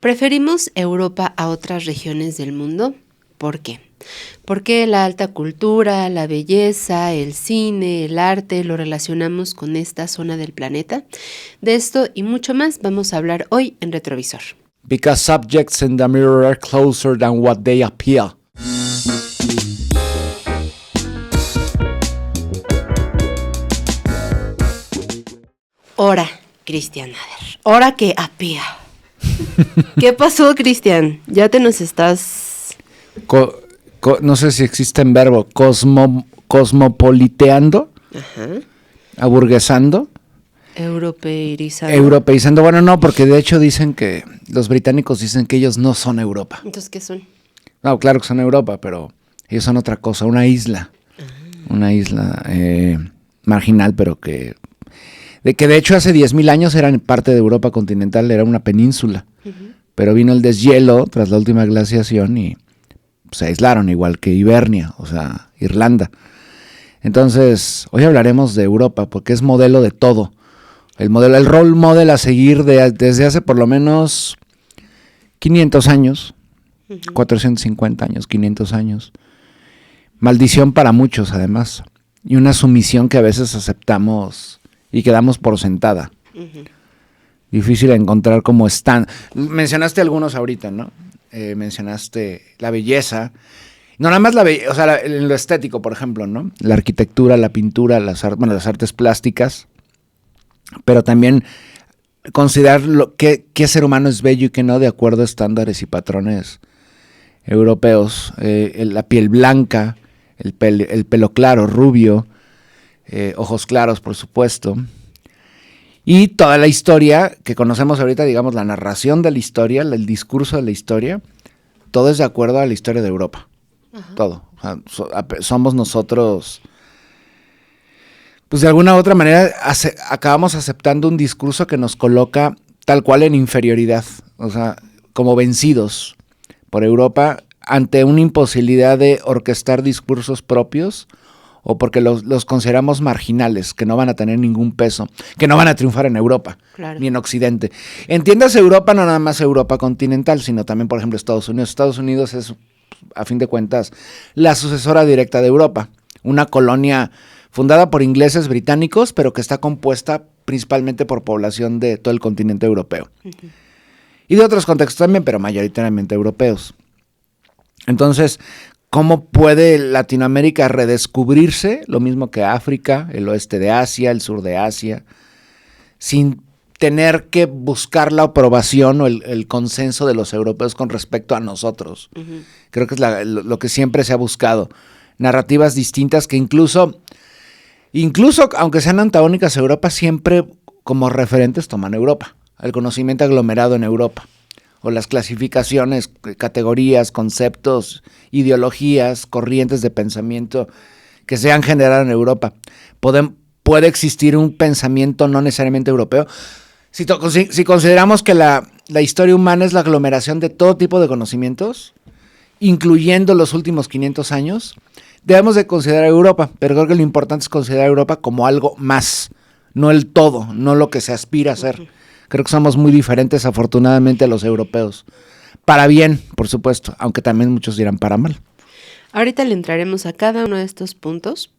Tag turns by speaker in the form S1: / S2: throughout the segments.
S1: ¿Preferimos Europa a otras regiones del mundo? ¿Por qué? Porque la alta cultura, la belleza, el cine, el arte lo relacionamos con esta zona del planeta. De esto y mucho más vamos a hablar hoy en Retrovisor.
S2: Because subjects in the mirror are closer than what they appear.
S1: Ahora, Cristian, a ver, ahora que apía. ¿Qué pasó, Cristian? Ya te nos estás...
S2: No sé si existe en verbo, cosmopoliteando, aburguesando.
S1: Europeizando.
S2: Bueno, no, porque de hecho dicen que los británicos dicen que ellos no son Europa.
S1: Entonces, ¿qué son?
S2: No, claro que son Europa, pero ellos son otra cosa, una isla. Una isla marginal, pero que de hecho hace 10,000 años eran parte de Europa continental, era una península. Pero vino el deshielo tras la última glaciación y se aislaron, igual que Hibernia, o sea, Irlanda. Entonces, hoy hablaremos de Europa, porque es modelo de todo. El role model a seguir desde hace por lo menos 500 años, 450 años, 500 años. Maldición para muchos, además. Y una sumisión que a veces aceptamos y quedamos por sentada. Difícil encontrar cómo están. Mencionaste algunos ahorita, ¿no? Mencionaste la belleza. No, nada más la belleza, o sea, en lo estético, por ejemplo, ¿no? La arquitectura, la pintura, las artes plásticas. Pero también considerar qué ser humano es bello y qué no, de acuerdo a estándares y patrones europeos. La piel blanca, el pelo claro, rubio, ojos claros, por supuesto. Y toda la historia que conocemos ahorita, digamos, la narración de la historia, el discurso de la historia, todo es de acuerdo a la historia de Europa. Todo. O sea, somos nosotros, pues de alguna u otra manera, acabamos aceptando un discurso que nos coloca tal cual en inferioridad, o sea, como vencidos por Europa ante una imposibilidad de orquestar discursos propios, o porque los consideramos marginales, que no van a tener ningún peso, que no van a triunfar en Europa, claro, ni en Occidente. Entiéndase Europa, no nada más Europa continental, sino también, por ejemplo, Estados Unidos. Estados Unidos es, a fin de cuentas, la sucesora directa de Europa, una colonia fundada por ingleses británicos, pero que está compuesta principalmente por población de todo el continente europeo. Y de otros contextos también, pero mayoritariamente europeos. Entonces, ¿cómo puede Latinoamérica redescubrirse, lo mismo que África, el oeste de Asia, el sur de Asia, sin tener que buscar la aprobación o el consenso de los europeos con respecto a nosotros? Creo que es lo que siempre se ha buscado. Narrativas distintas que incluso aunque sean antagónicas a Europa, siempre como referentes toman Europa, el conocimiento aglomerado en Europa, o las clasificaciones, categorías, conceptos, ideologías, corrientes de pensamiento que se han generado en Europa. Puede existir un pensamiento no necesariamente europeo. Si consideramos que la historia humana es la aglomeración de todo tipo de conocimientos, incluyendo los últimos 500 años, debemos de considerar Europa, pero creo que lo importante es considerar Europa como algo más, no el todo, no lo que se aspira a ser. Creo que somos muy diferentes, afortunadamente, a los europeos. Para bien, por supuesto, aunque también muchos dirán para mal.
S1: Ahorita le entraremos a cada uno de estos puntos.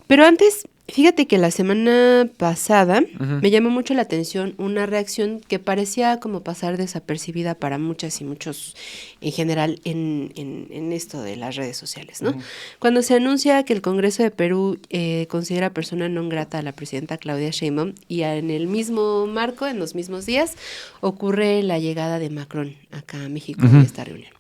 S1: Pero antes, fíjate que la semana pasada me llamó mucho la atención una reacción que parecía como pasar desapercibida para muchas y muchos en general en esto de las redes sociales, ¿no? Cuando se anuncia que el Congreso de Perú considera persona non grata a la presidenta Claudia Sheinbaum, y en el mismo marco, en los mismos días, ocurre la llegada de Macron acá a México en esta reunión.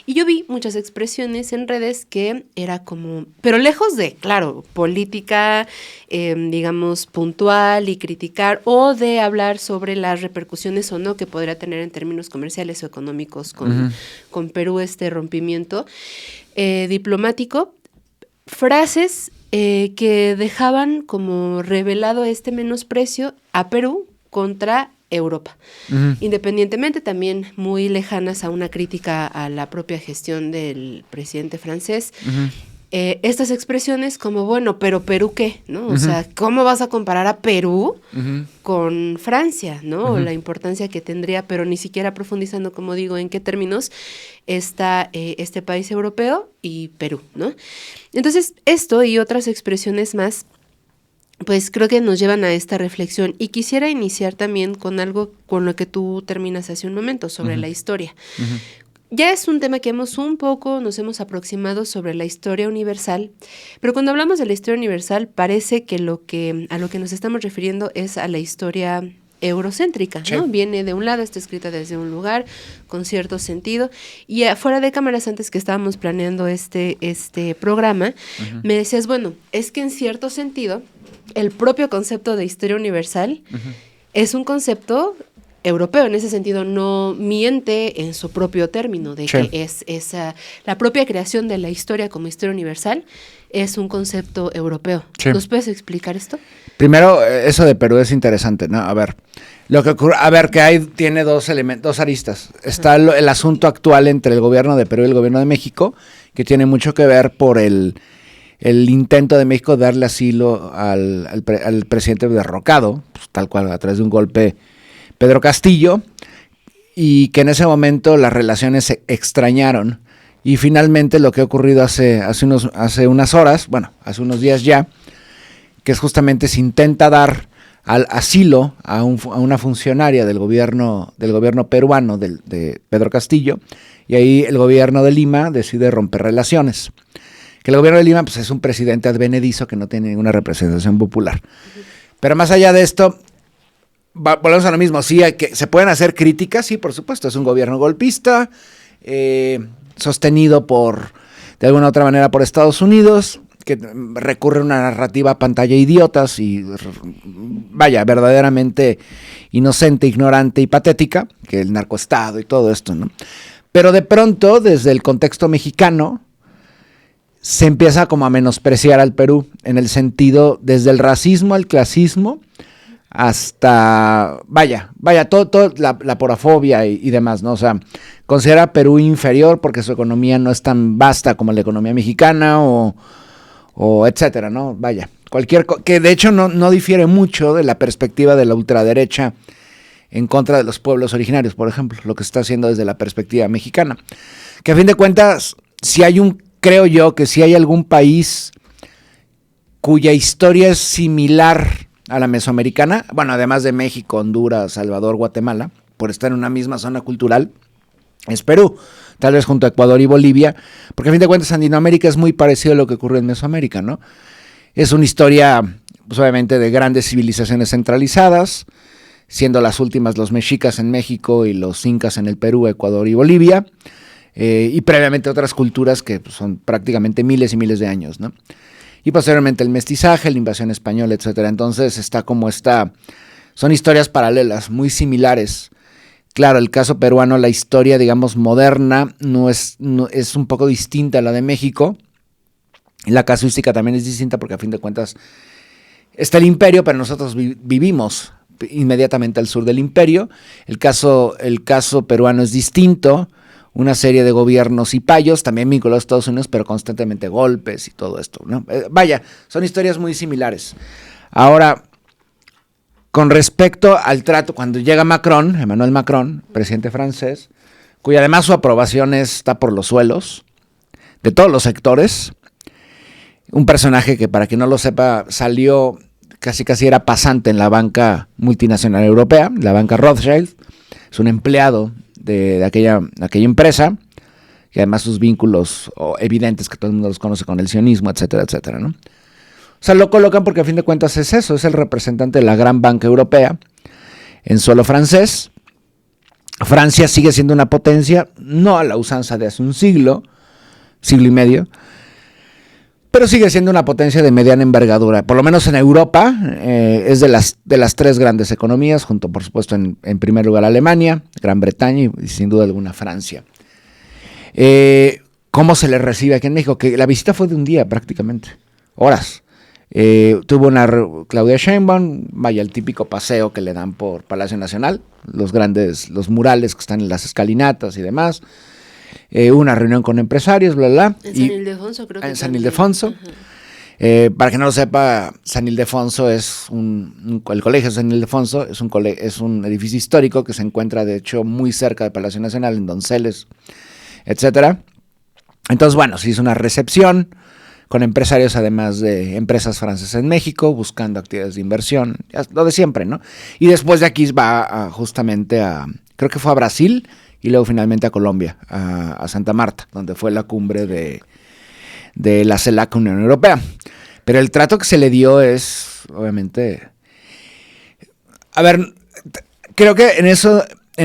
S1: Y yo vi muchas expresiones en redes que era como, pero lejos de, claro, política, digamos, puntual y criticar, o de hablar sobre las repercusiones o no que podría tener en términos comerciales o económicos con Perú este rompimiento diplomático, frases que dejaban como revelado este menosprecio a Perú contra Europa, independientemente también muy lejanas a una crítica a la propia gestión del presidente francés. estas expresiones como, bueno, pero ¿Perú qué? ¿No? O sea, ¿cómo vas a comparar a Perú con Francia? ¿No? La importancia que tendría, pero ni siquiera profundizando, como digo, en qué términos está este país europeo y Perú, ¿no? Entonces, esto y otras expresiones más, pues creo que nos llevan a esta reflexión. Y quisiera iniciar también con algo con lo que tú terminas hace un momento, sobre la historia. Ya es un tema que nos hemos aproximado sobre la historia universal, pero cuando hablamos de la historia universal parece que a lo que nos estamos refiriendo es a la historia eurocéntrica, ¿no? Viene de un lado, está escrita desde un lugar, con cierto sentido, y afuera de cámaras, antes que estábamos planeando este programa, me decías, bueno, es que en cierto sentido, el propio concepto de historia universal es un concepto europeo, en ese sentido no miente en su propio término, de que es la propia creación de la historia como historia universal es un concepto europeo. ¿Nos puedes explicar esto?
S2: Primero, eso de Perú es interesante, ¿no? A ver, lo que ocurre, tiene dos aristas. Está el asunto actual entre el gobierno de Perú y el gobierno de México, que tiene mucho que ver por el intento de México de darle asilo al presidente derrocado, pues, tal cual, a través de un golpe, Pedro Castillo, y que en ese momento las relaciones se extrañaron, y finalmente lo que ha ocurrido hace unas horas, hace unos días ya, que es justamente se intenta dar al asilo a una funcionaria del gobierno peruano de Pedro Castillo, y ahí el gobierno de Lima decide romper relaciones. Que el gobierno de Lima pues, es un presidente advenedizo que no tiene ninguna representación popular. Pero más allá de esto, volvemos a lo mismo. Sí, se pueden hacer críticas, sí, por supuesto. Es un gobierno golpista, sostenido de alguna u otra manera por Estados Unidos, que recurre a una narrativa pantalla idiotas y, verdaderamente inocente, ignorante y patética, que el narcoestado y todo esto, ¿no? Pero de pronto, desde el contexto mexicano, se empieza como a menospreciar al Perú, en el sentido, desde el racismo al clasismo, hasta, todo la porafobia y demás, ¿no? O sea, considera a Perú inferior porque su economía no es tan vasta como la economía mexicana o etcétera, ¿no? Que de hecho no difiere mucho de la perspectiva de la ultraderecha en contra de los pueblos originarios, por ejemplo, lo que está haciendo desde la perspectiva mexicana. Que a fin de cuentas, creo yo que si hay algún país cuya historia es similar a la mesoamericana, además de México, Honduras, Salvador, Guatemala, por estar en una misma zona cultural, es Perú, tal vez junto a Ecuador y Bolivia, porque a fin de cuentas Latinoamérica es muy parecido a lo que ocurre en Mesoamérica, ¿no? Es una historia, pues obviamente, de grandes civilizaciones centralizadas, siendo las últimas los mexicas en México y los incas en el Perú, Ecuador y Bolivia, y previamente otras culturas que pues, son prácticamente miles y miles de años, ¿no? Y posteriormente el mestizaje, la invasión española, etcétera. Entonces son historias paralelas, muy similares. Claro, el caso peruano, la historia, digamos, moderna, es un poco distinta a la de México. La casuística también es distinta porque a fin de cuentas está el imperio, pero nosotros vivimos inmediatamente al sur del imperio. El caso peruano es distinto. Una serie de gobiernos cipayos, también vinculados a Estados Unidos, pero constantemente golpes y todo esto, ¿no? Son historias muy similares. Ahora, con respecto al trato, cuando llega Emmanuel Macron, presidente francés, cuya además su aprobación está por los suelos, de todos los sectores, un personaje que, para quien no lo sepa, salió casi era pasante en la banca multinacional europea, la banca Rothschild, es un empleado de aquella empresa, y además sus vínculos evidentes que todo el mundo los conoce con el sionismo, etcétera, etcétera, ¿no? O sea, lo colocan porque a fin de cuentas es eso, es el representante de la gran banca europea en suelo francés. Francia sigue siendo una potencia, no a la usanza de hace un siglo y medio, pero sigue siendo una potencia de mediana envergadura. Por lo menos en Europa es de las tres grandes economías, junto por supuesto en primer lugar Alemania, Gran Bretaña y sin duda alguna Francia. ¿Cómo se le recibe aquí en México? Que la visita fue de un día prácticamente, horas. Tuvo Claudia Sheinbaum, el típico paseo que le dan por Palacio Nacional, los murales que están en las escalinatas y demás. hubo una reunión con empresarios, bla, bla.
S1: En San Ildefonso, creo que
S2: en San Ildefonso. Para que no lo sepa, San Ildefonso es el colegio de San Ildefonso es un edificio histórico que se encuentra, de hecho, muy cerca del Palacio Nacional, en Donceles, etcétera. Entonces, bueno, se hizo una recepción con empresarios, además de empresas francesas en México, buscando actividades de inversión, lo de siempre, ¿no? Y después de aquí va justamente creo que fue a Brasil, y luego finalmente a Colombia, a Santa Marta, donde fue la cumbre de la CELAC Unión Europea. Pero el trato que se le dio es, obviamente... A ver, creo que en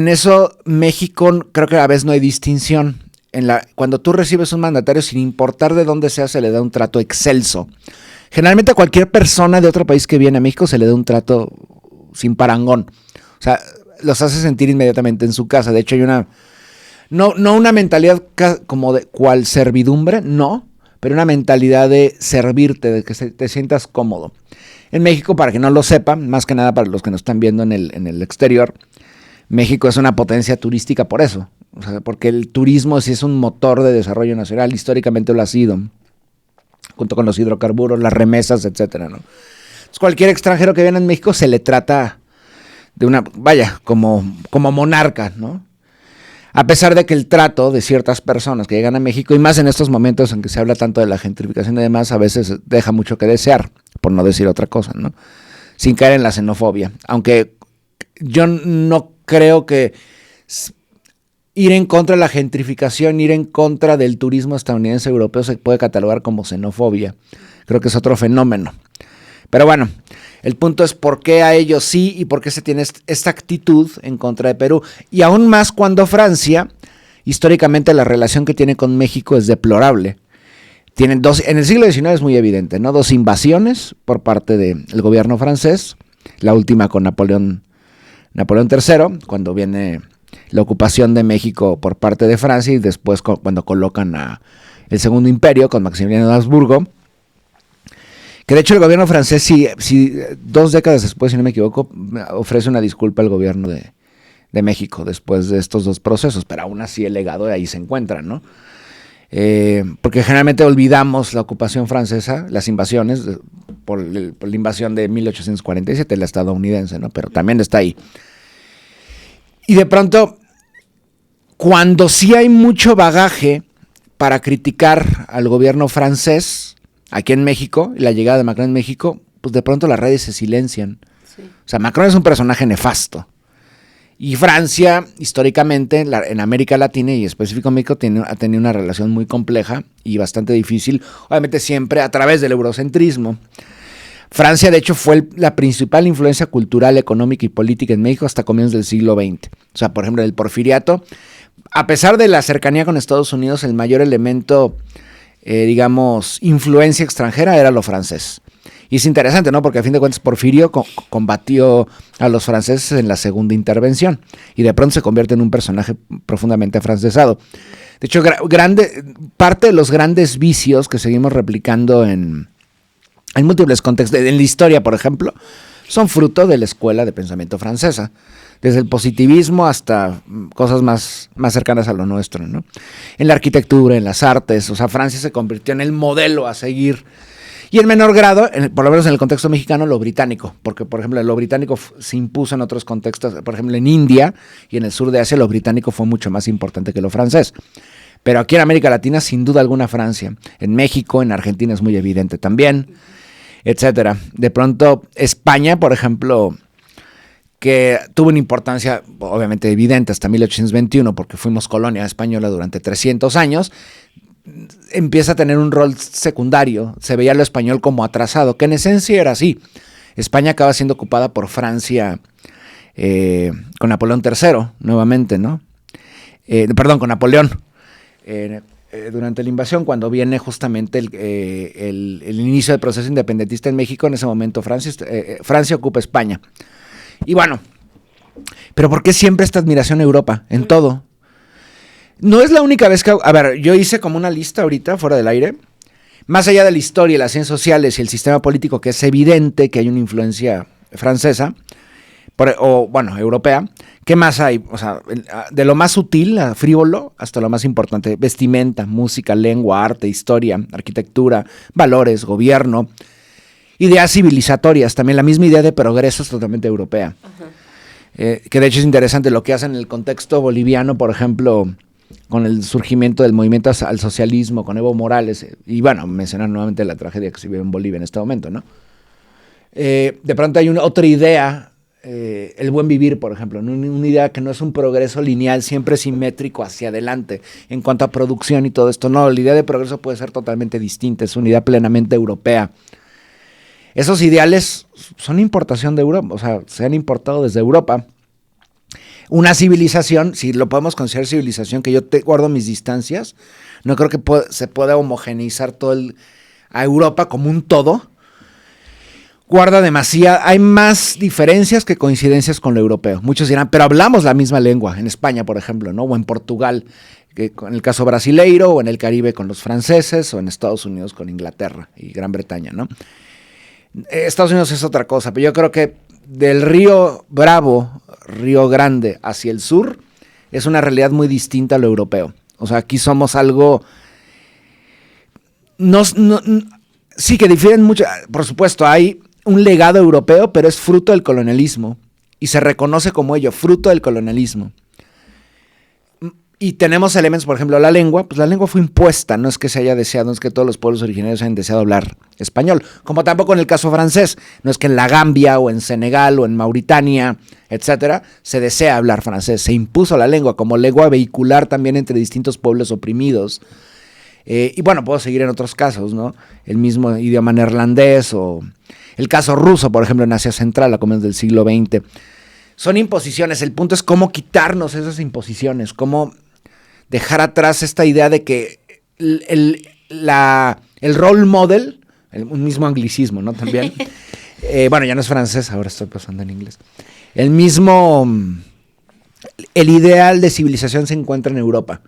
S2: eso México, creo que a veces no hay distinción. Cuando tú recibes un mandatario, sin importar de dónde sea, se le da un trato excelso. Generalmente a cualquier persona de otro país que viene a México se le da un trato sin parangón. O sea, los hace sentir inmediatamente en su casa. De hecho, hay no una mentalidad como de cual servidumbre, no, pero una mentalidad de servirte, de que te sientas cómodo. En México, para que no lo sepan, más que nada para los que nos están viendo en el exterior, México es una potencia turística por eso. O sea, porque el turismo sí es un motor de desarrollo nacional, históricamente lo ha sido, junto con los hidrocarburos, las remesas, etcétera, ¿no? Entonces, cualquier extranjero que viene en México se le trata como monarca, ¿no? A pesar de que el trato de ciertas personas que llegan a México, y más en estos momentos en que se habla tanto de la gentrificación y demás, a veces deja mucho que desear, por no decir otra cosa, ¿no? Sin caer en la xenofobia. Aunque yo no creo que ir en contra de la gentrificación, ir en contra del turismo estadounidense europeo se puede catalogar como xenofobia. Creo que es otro fenómeno. Pero bueno, el punto es por qué a ellos sí y por qué se tiene esta actitud en contra de Perú. Y aún más cuando Francia, históricamente la relación que tiene con México es deplorable. Tienen en el siglo XIX es muy evidente, ¿no? 2 invasiones por parte del gobierno francés, la última con Napoleón III, cuando viene la ocupación de México por parte de Francia, y después cuando colocan el Segundo Imperio con Maximiliano de Habsburgo, que de hecho el gobierno francés, sí, 2 décadas después, si no me equivoco, ofrece una disculpa al gobierno de México después de estos 2 procesos, pero aún así el legado de ahí se encuentra, ¿no? Porque generalmente olvidamos la ocupación francesa, las invasiones, por la invasión de 1847, la estadounidense, ¿no? Pero también está ahí. Y de pronto, cuando sí hay mucho bagaje para criticar al gobierno francés aquí en México, y la llegada de Macron en México, pues de pronto las redes se silencian. Sí. O sea, Macron es un personaje nefasto. Y Francia, históricamente, en América Latina y específicamente México, ha tenido una relación muy compleja y bastante difícil, obviamente siempre a través del eurocentrismo. Francia, de hecho, fue la principal influencia cultural, económica y política en México hasta comienzos del siglo XX. O sea, por ejemplo, el porfiriato, a pesar de la cercanía con Estados Unidos, el mayor elemento, influencia extranjera era lo francés. Y es interesante, ¿no? Porque a fin de cuentas Porfirio combatió a los franceses en la segunda intervención y de pronto se convierte en un personaje profundamente afrancesado. De hecho, parte de los grandes vicios que seguimos replicando en múltiples contextos, en la historia, por ejemplo, son fruto de la escuela de pensamiento francesa, desde el positivismo hasta cosas más cercanas a lo nuestro, ¿no? En la arquitectura, en las artes, o sea, Francia se convirtió en el modelo a seguir, y en menor grado, por lo menos en el contexto mexicano, lo británico, porque, por ejemplo, lo británico se impuso en otros contextos, por ejemplo, en India y en el sur de Asia, lo británico fue mucho más importante que lo francés. Pero aquí en América Latina, sin duda alguna, Francia. En México, en Argentina es muy evidente también, etcétera. De pronto, España, por ejemplo, que tuvo una importancia obviamente evidente hasta 1821, porque fuimos colonia española durante 300 años, empieza a tener un rol secundario. Se veía lo español como atrasado, que en esencia era así. España acaba siendo ocupada por Francia con Napoleón III, nuevamente, ¿no? Con Napoleón. Durante la invasión, cuando viene justamente el inicio del proceso independentista en México, en ese momento Francia ocupa España. Y bueno, pero ¿por qué siempre esta admiración a Europa? En todo. No es la única vez que... A ver, yo hice como una lista ahorita, fuera del aire, más allá de la historia, las ciencias sociales y el sistema político, que es evidente que hay una influencia francesa, europea. ¿Qué más hay? O sea, de lo más sutil, frívolo, hasta lo más importante. Vestimenta, música, lengua, arte, historia, arquitectura, valores, gobierno. Ideas civilizatorias, también la misma idea de progreso es totalmente europea. Que de hecho es interesante lo que hacen en el contexto boliviano, por ejemplo, con el surgimiento del movimiento al socialismo, con Evo Morales, y bueno, mencionar nuevamente la tragedia que se vive en Bolivia en este momento, ¿no? De pronto hay otra idea, el buen vivir, por ejemplo, ¿no? Una idea que no es un progreso lineal, siempre simétrico hacia adelante, en cuanto a producción y todo esto. No, la idea de progreso puede ser totalmente distinta, es una idea plenamente europea. Esos ideales son importación de Europa, o sea, se han importado desde Europa. Una civilización, si lo podemos considerar civilización, que yo guardo mis distancias, no creo que se pueda homogeneizar a Europa como un todo. Guarda demasiado, hay más diferencias que coincidencias con lo europeo. Muchos dirán, pero hablamos la misma lengua, en España, por ejemplo, ¿no? O en Portugal, en el caso brasileiro, o en el Caribe con los franceses, o en Estados Unidos con Inglaterra y Gran Bretaña, ¿no? Estados Unidos es otra cosa, pero yo creo que del río Bravo, Río Grande, hacia el sur, es una realidad muy distinta a lo europeo. O sea, aquí somos algo... sí que difieren mucho, por supuesto, hay un legado europeo, pero es fruto del colonialismo, y se reconoce como ello, fruto del colonialismo. Y tenemos elementos, por ejemplo, la lengua, pues la lengua fue impuesta, no es que se haya deseado, no es que todos los pueblos originarios hayan deseado hablar español, como tampoco en el caso francés, no es que en la Gambia o en Senegal o en Mauritania, etcétera, se desea hablar francés, se impuso la lengua como lengua vehicular también entre distintos pueblos oprimidos. Y bueno, puedo seguir en otros casos, ¿no? El mismo idioma neerlandés o el caso ruso, por ejemplo, en Asia Central, a comienzos del siglo XX. Son imposiciones, el punto es cómo quitarnos esas imposiciones, cómo dejar atrás esta idea de que el role model, un mismo anglicismo, ¿no? También, bueno, ya no es francés, ahora estoy pasando en inglés. El ideal de civilización se encuentra en Europa.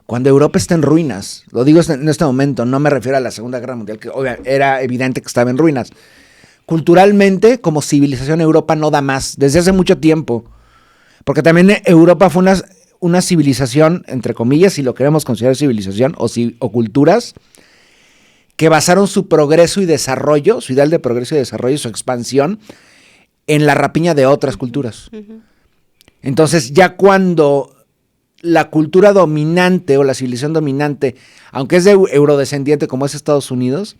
S2: Cuando Europa está en ruinas, lo digo en este momento, no me refiero a la Segunda Guerra Mundial, que era evidente que estaba en ruinas. Culturalmente, como civilización, Europa no da más, desde hace mucho tiempo. Porque también Europa fue una civilización, entre comillas, si lo queremos considerar civilización, o culturas, que basaron su progreso y desarrollo, su ideal de progreso y desarrollo, su expansión, en la rapiña de otras culturas. Entonces, ya cuando la cultura dominante o la civilización dominante, aunque es de eurodescendiente como es Estados Unidos,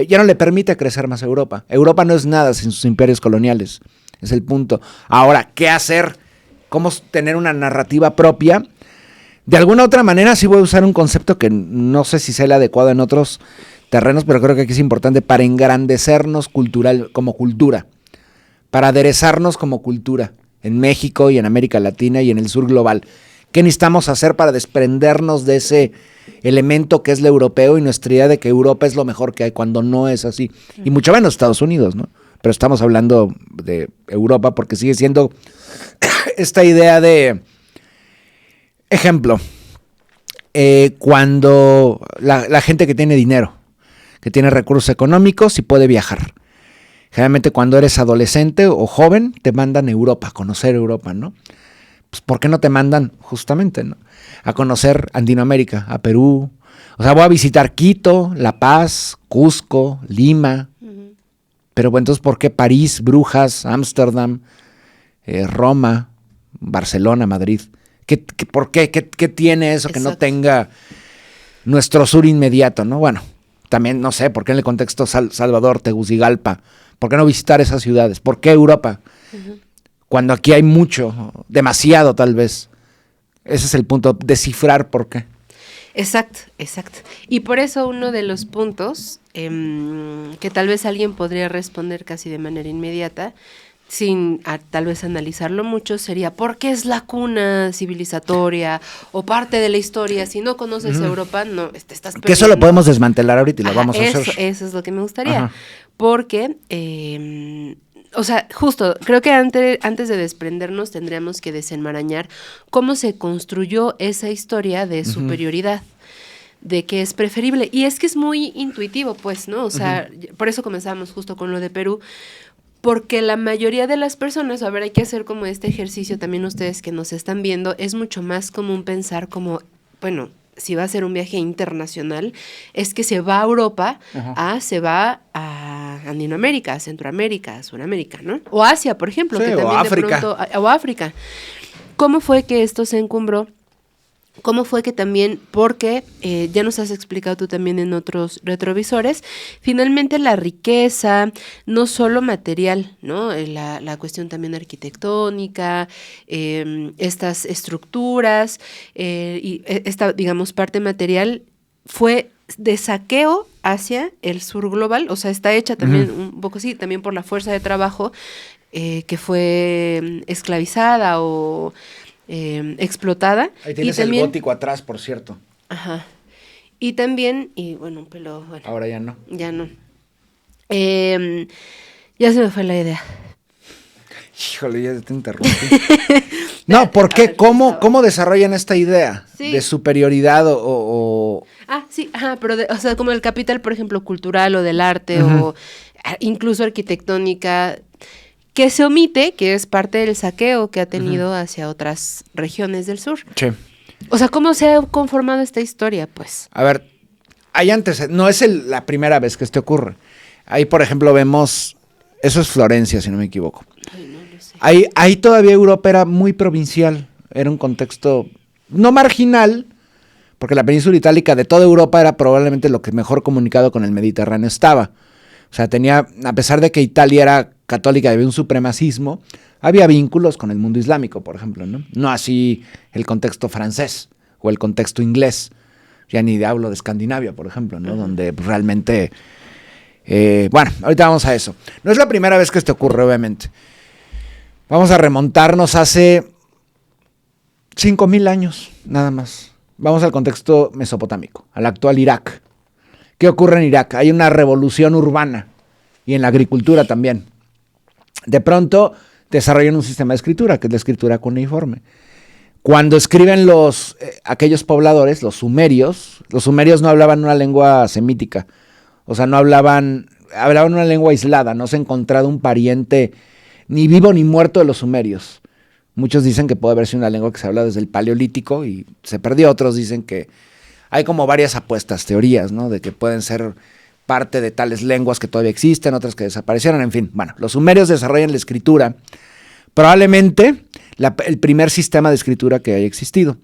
S2: ya no le permite crecer más a Europa. Europa no es nada sin sus imperios coloniales, es el punto. Ahora, ¿qué hacer? ¿Cómo tener una narrativa propia? De alguna otra manera sí voy a usar un concepto que no sé si sea el adecuado en otros terrenos, pero creo que aquí es importante para engrandecernos como cultura, para aderezarnos como cultura en México y en América Latina y en el sur global. ¿Qué necesitamos hacer para desprendernos de ese elemento que es lo europeo y nuestra idea de que Europa es lo mejor que hay cuando no es así? Y mucho menos Estados Unidos, ¿no? Pero estamos hablando de Europa porque sigue siendo esta idea de, ejemplo, cuando la gente que tiene dinero, que tiene recursos económicos y puede viajar. Generalmente cuando eres adolescente o joven te mandan a Europa, a conocer Europa, ¿no? Pues ¿por qué no te mandan justamente, ¿no? A conocer Andinoamérica, a Perú? O sea, voy a visitar Quito, La Paz, Cusco, Lima. Pero bueno, entonces ¿por qué París, Brujas, Ámsterdam, Roma, Barcelona, Madrid? ¿Por qué? ¿Qué tiene eso que no tenga nuestro sur inmediato, no? Bueno, también no sé, ¿por qué en el contexto Salvador, Tegucigalpa? ¿Por qué no visitar esas ciudades? ¿Por qué Europa? Cuando aquí hay mucho, demasiado tal vez. Ese es el punto, descifrar por qué.
S1: Exacto. Y por eso uno de los puntos que tal vez alguien podría responder casi de manera inmediata, sin tal vez analizarlo mucho, sería ¿por qué es la cuna civilizatoria o parte de la historia? Si no conoces Europa, no te estás perdiendo.
S2: Que eso lo podemos desmantelar ahorita y lo vamos a hacer.
S1: Eso es lo que me gustaría. Porque, o sea, justo, creo que antes de desprendernos tendríamos que desenmarañar cómo se construyó esa historia de superioridad, de que es preferible. Y es que es muy intuitivo, pues, ¿no? O sea, por eso comenzamos justo con lo de Perú, porque la mayoría de las personas, a ver, hay que hacer como este ejercicio también ustedes que nos están viendo, es mucho más común pensar como, bueno, si va a ser un viaje internacional, es que se va a Europa, se va a Latinoamérica, a Centroamérica, a Sudamérica, ¿no? O Asia, por ejemplo,
S2: sí,
S1: que también
S2: o África.
S1: de pronto, o África. ¿Cómo fue que esto se encumbró? ¿Cómo fue que también, porque ya nos has explicado tú también en otros retrovisores, finalmente la riqueza, no solo material, ¿no? La cuestión también arquitectónica, estas estructuras y esta, digamos, parte material fue de saqueo hacia el sur global, o sea, está hecha también un poco así, también por la fuerza de trabajo que fue esclavizada o explotada.
S2: Ahí tienes también el gótico atrás, por cierto.
S1: Ajá. Y también, y bueno, pero bueno.
S2: Ahora ya no.
S1: Ya no. Ya se me fue la idea.
S2: Híjole, ya te interrumpí. No, ¿por qué? ¿Cómo desarrollan esta idea de superioridad o...?
S1: Ah, sí, ajá, pero o sea, como el capital, por ejemplo, cultural o del arte o incluso arquitectónica, que se omite, que es parte del saqueo que ha tenido hacia otras regiones del sur.
S2: Sí.
S1: O sea, ¿cómo se ha conformado esta historia, pues?
S2: A ver, hay antes, no es la primera vez que esto ocurre. Ahí, por ejemplo, vemos, eso es Florencia, si no me equivoco.
S1: Ay, no lo sé.
S2: Ahí todavía Europa era muy provincial, era un contexto no marginal, porque la península itálica de toda Europa era probablemente lo que mejor comunicado con el Mediterráneo estaba. O sea, a pesar de que Italia era católica y había un supremacismo, había vínculos con el mundo islámico, por ejemplo, ¿no? No así el contexto francés o el contexto inglés, ya ni hablo de Escandinavia, por ejemplo, ¿no? Donde realmente, bueno, ahorita vamos a eso. No es la primera vez que esto ocurre, obviamente. Vamos a remontarnos hace 5,000 años, nada más. Vamos al contexto mesopotámico, al actual Irak. ¿Qué ocurre en Irak? Hay una revolución urbana y en la agricultura también. De pronto desarrollan un sistema de escritura, que es la escritura cuneiforme. Cuando escriben aquellos pobladores, los sumerios no hablaban una lengua semítica, o sea, no hablaban una lengua aislada, no se ha encontrado un pariente ni vivo ni muerto de los sumerios. Muchos dicen que puede haber sido una lengua que se habla desde el Paleolítico y se perdió, otros dicen que hay como varias apuestas, teorías, ¿no? De que pueden ser parte de tales lenguas que todavía existen, otras que desaparecieron, en fin. Bueno, los sumerios desarrollan la escritura, probablemente el primer sistema de escritura que haya existido.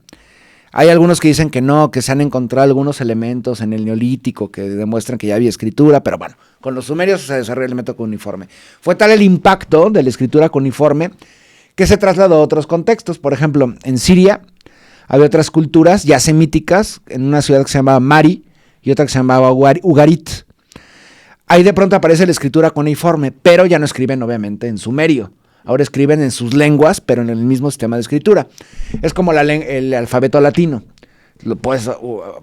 S2: Hay algunos que dicen que no, que se han encontrado algunos elementos en el Neolítico que demuestran que ya había escritura, pero bueno, con los sumerios se desarrolla el método cuneiforme. Fue tal el impacto de la escritura cuneiforme que se trasladó a otros contextos. Por ejemplo, en Siria había otras culturas ya semíticas, en una ciudad que se llamaba Mari y otra que se llamaba Ugarit. Ahí de pronto aparece la escritura cuneiforme, pero ya no escriben obviamente en sumerio. Ahora escriben en sus lenguas, pero en el mismo sistema de escritura. Es como el alfabeto latino. Lo puedes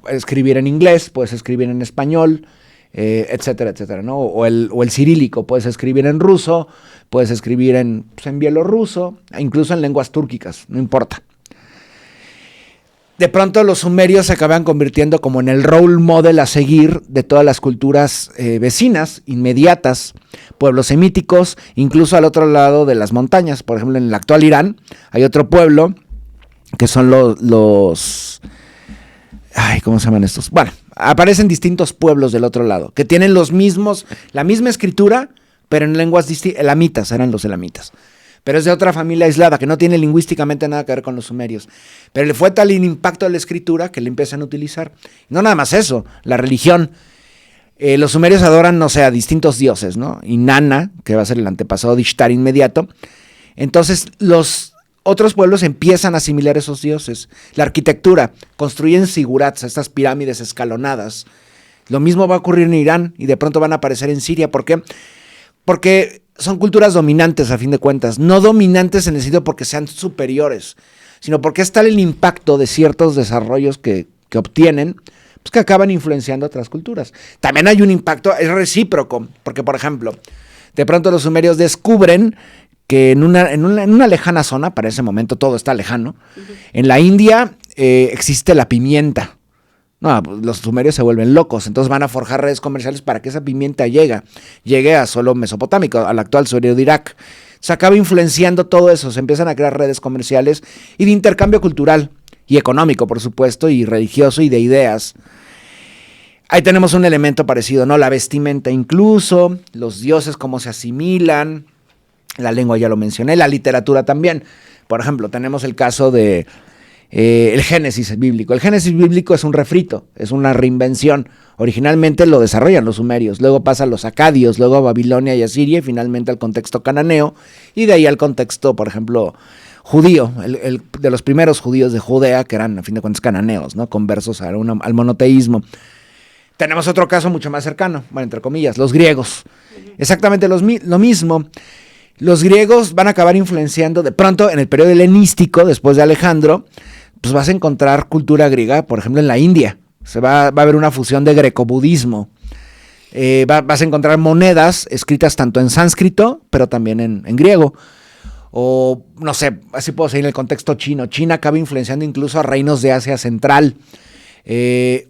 S2: escribir en inglés, puedes escribir en español, etcétera, etcétera, ¿no? O el cirílico, puedes escribir en ruso, puedes escribir en bielorruso, incluso en lenguas túrquicas, no importa. De pronto los sumerios se acaban convirtiendo como en el role model a seguir de todas las culturas vecinas, inmediatas, pueblos semíticos, incluso al otro lado de las montañas. Por ejemplo, en el actual Irán hay otro pueblo que son los ¿cómo se llaman estos? Bueno, aparecen distintos pueblos del otro lado, que tienen la misma escritura, pero en lenguas distintas. Elamitas, eran los elamitas. Pero es de otra familia aislada, que no tiene lingüísticamente nada que ver con los sumerios. Pero le fue tal el impacto de la escritura que le empiezan a utilizar. No nada más eso, la religión. Los sumerios adoran, no sé, a distintos dioses, ¿no? Inanna, que va a ser el antepasado de Ishtar inmediato. Entonces, los otros pueblos empiezan a asimilar esos dioses. La arquitectura, construyen zigurats, estas pirámides escalonadas. Lo mismo va a ocurrir en Irán y de pronto van a aparecer en Siria. ¿Por qué? Porque son culturas dominantes, a fin de cuentas. No dominantes en el sentido porque sean superiores, sino porque es tal el impacto de ciertos desarrollos que obtienen, pues que acaban influenciando a otras culturas. También hay un impacto, es recíproco, porque, por ejemplo, de pronto los sumerios descubren que en una lejana zona, para ese momento todo está lejano, en la India existe la pimienta. No, pues los sumerios se vuelven locos, entonces van a forjar redes comerciales para que esa pimienta llegue a suelo mesopotámico, al actual suelo de Irak. Se acaba influenciando todo eso, se empiezan a crear redes comerciales y de intercambio cultural y económico, por supuesto, y religioso y de ideas. Ahí tenemos un elemento parecido, ¿no? La vestimenta incluso, los dioses cómo se asimilan, la lengua ya lo mencioné, la literatura también. Por ejemplo, tenemos el caso de el Génesis bíblico. El Génesis bíblico es un refrito, es una reinvención. Originalmente lo desarrollan los sumerios, luego pasa a los acadios, luego a Babilonia y Asiria y finalmente al contexto cananeo y de ahí al contexto, por ejemplo, judío, el de los primeros judíos de Judea, que eran a fin de cuentas cananeos, ¿no? Conversos al monoteísmo. Tenemos otro caso mucho más cercano, bueno, entre comillas, los griegos. Exactamente lo mismo. Los griegos van a acabar influenciando, de pronto en el periodo helenístico, después de Alejandro, pues vas a encontrar cultura griega, por ejemplo, en la India. Va a haber una fusión de greco-budismo. Vas a encontrar monedas escritas tanto en sánscrito, pero también en griego. O, no sé, así puedo seguir en el contexto chino. China acaba influenciando incluso a reinos de Asia Central.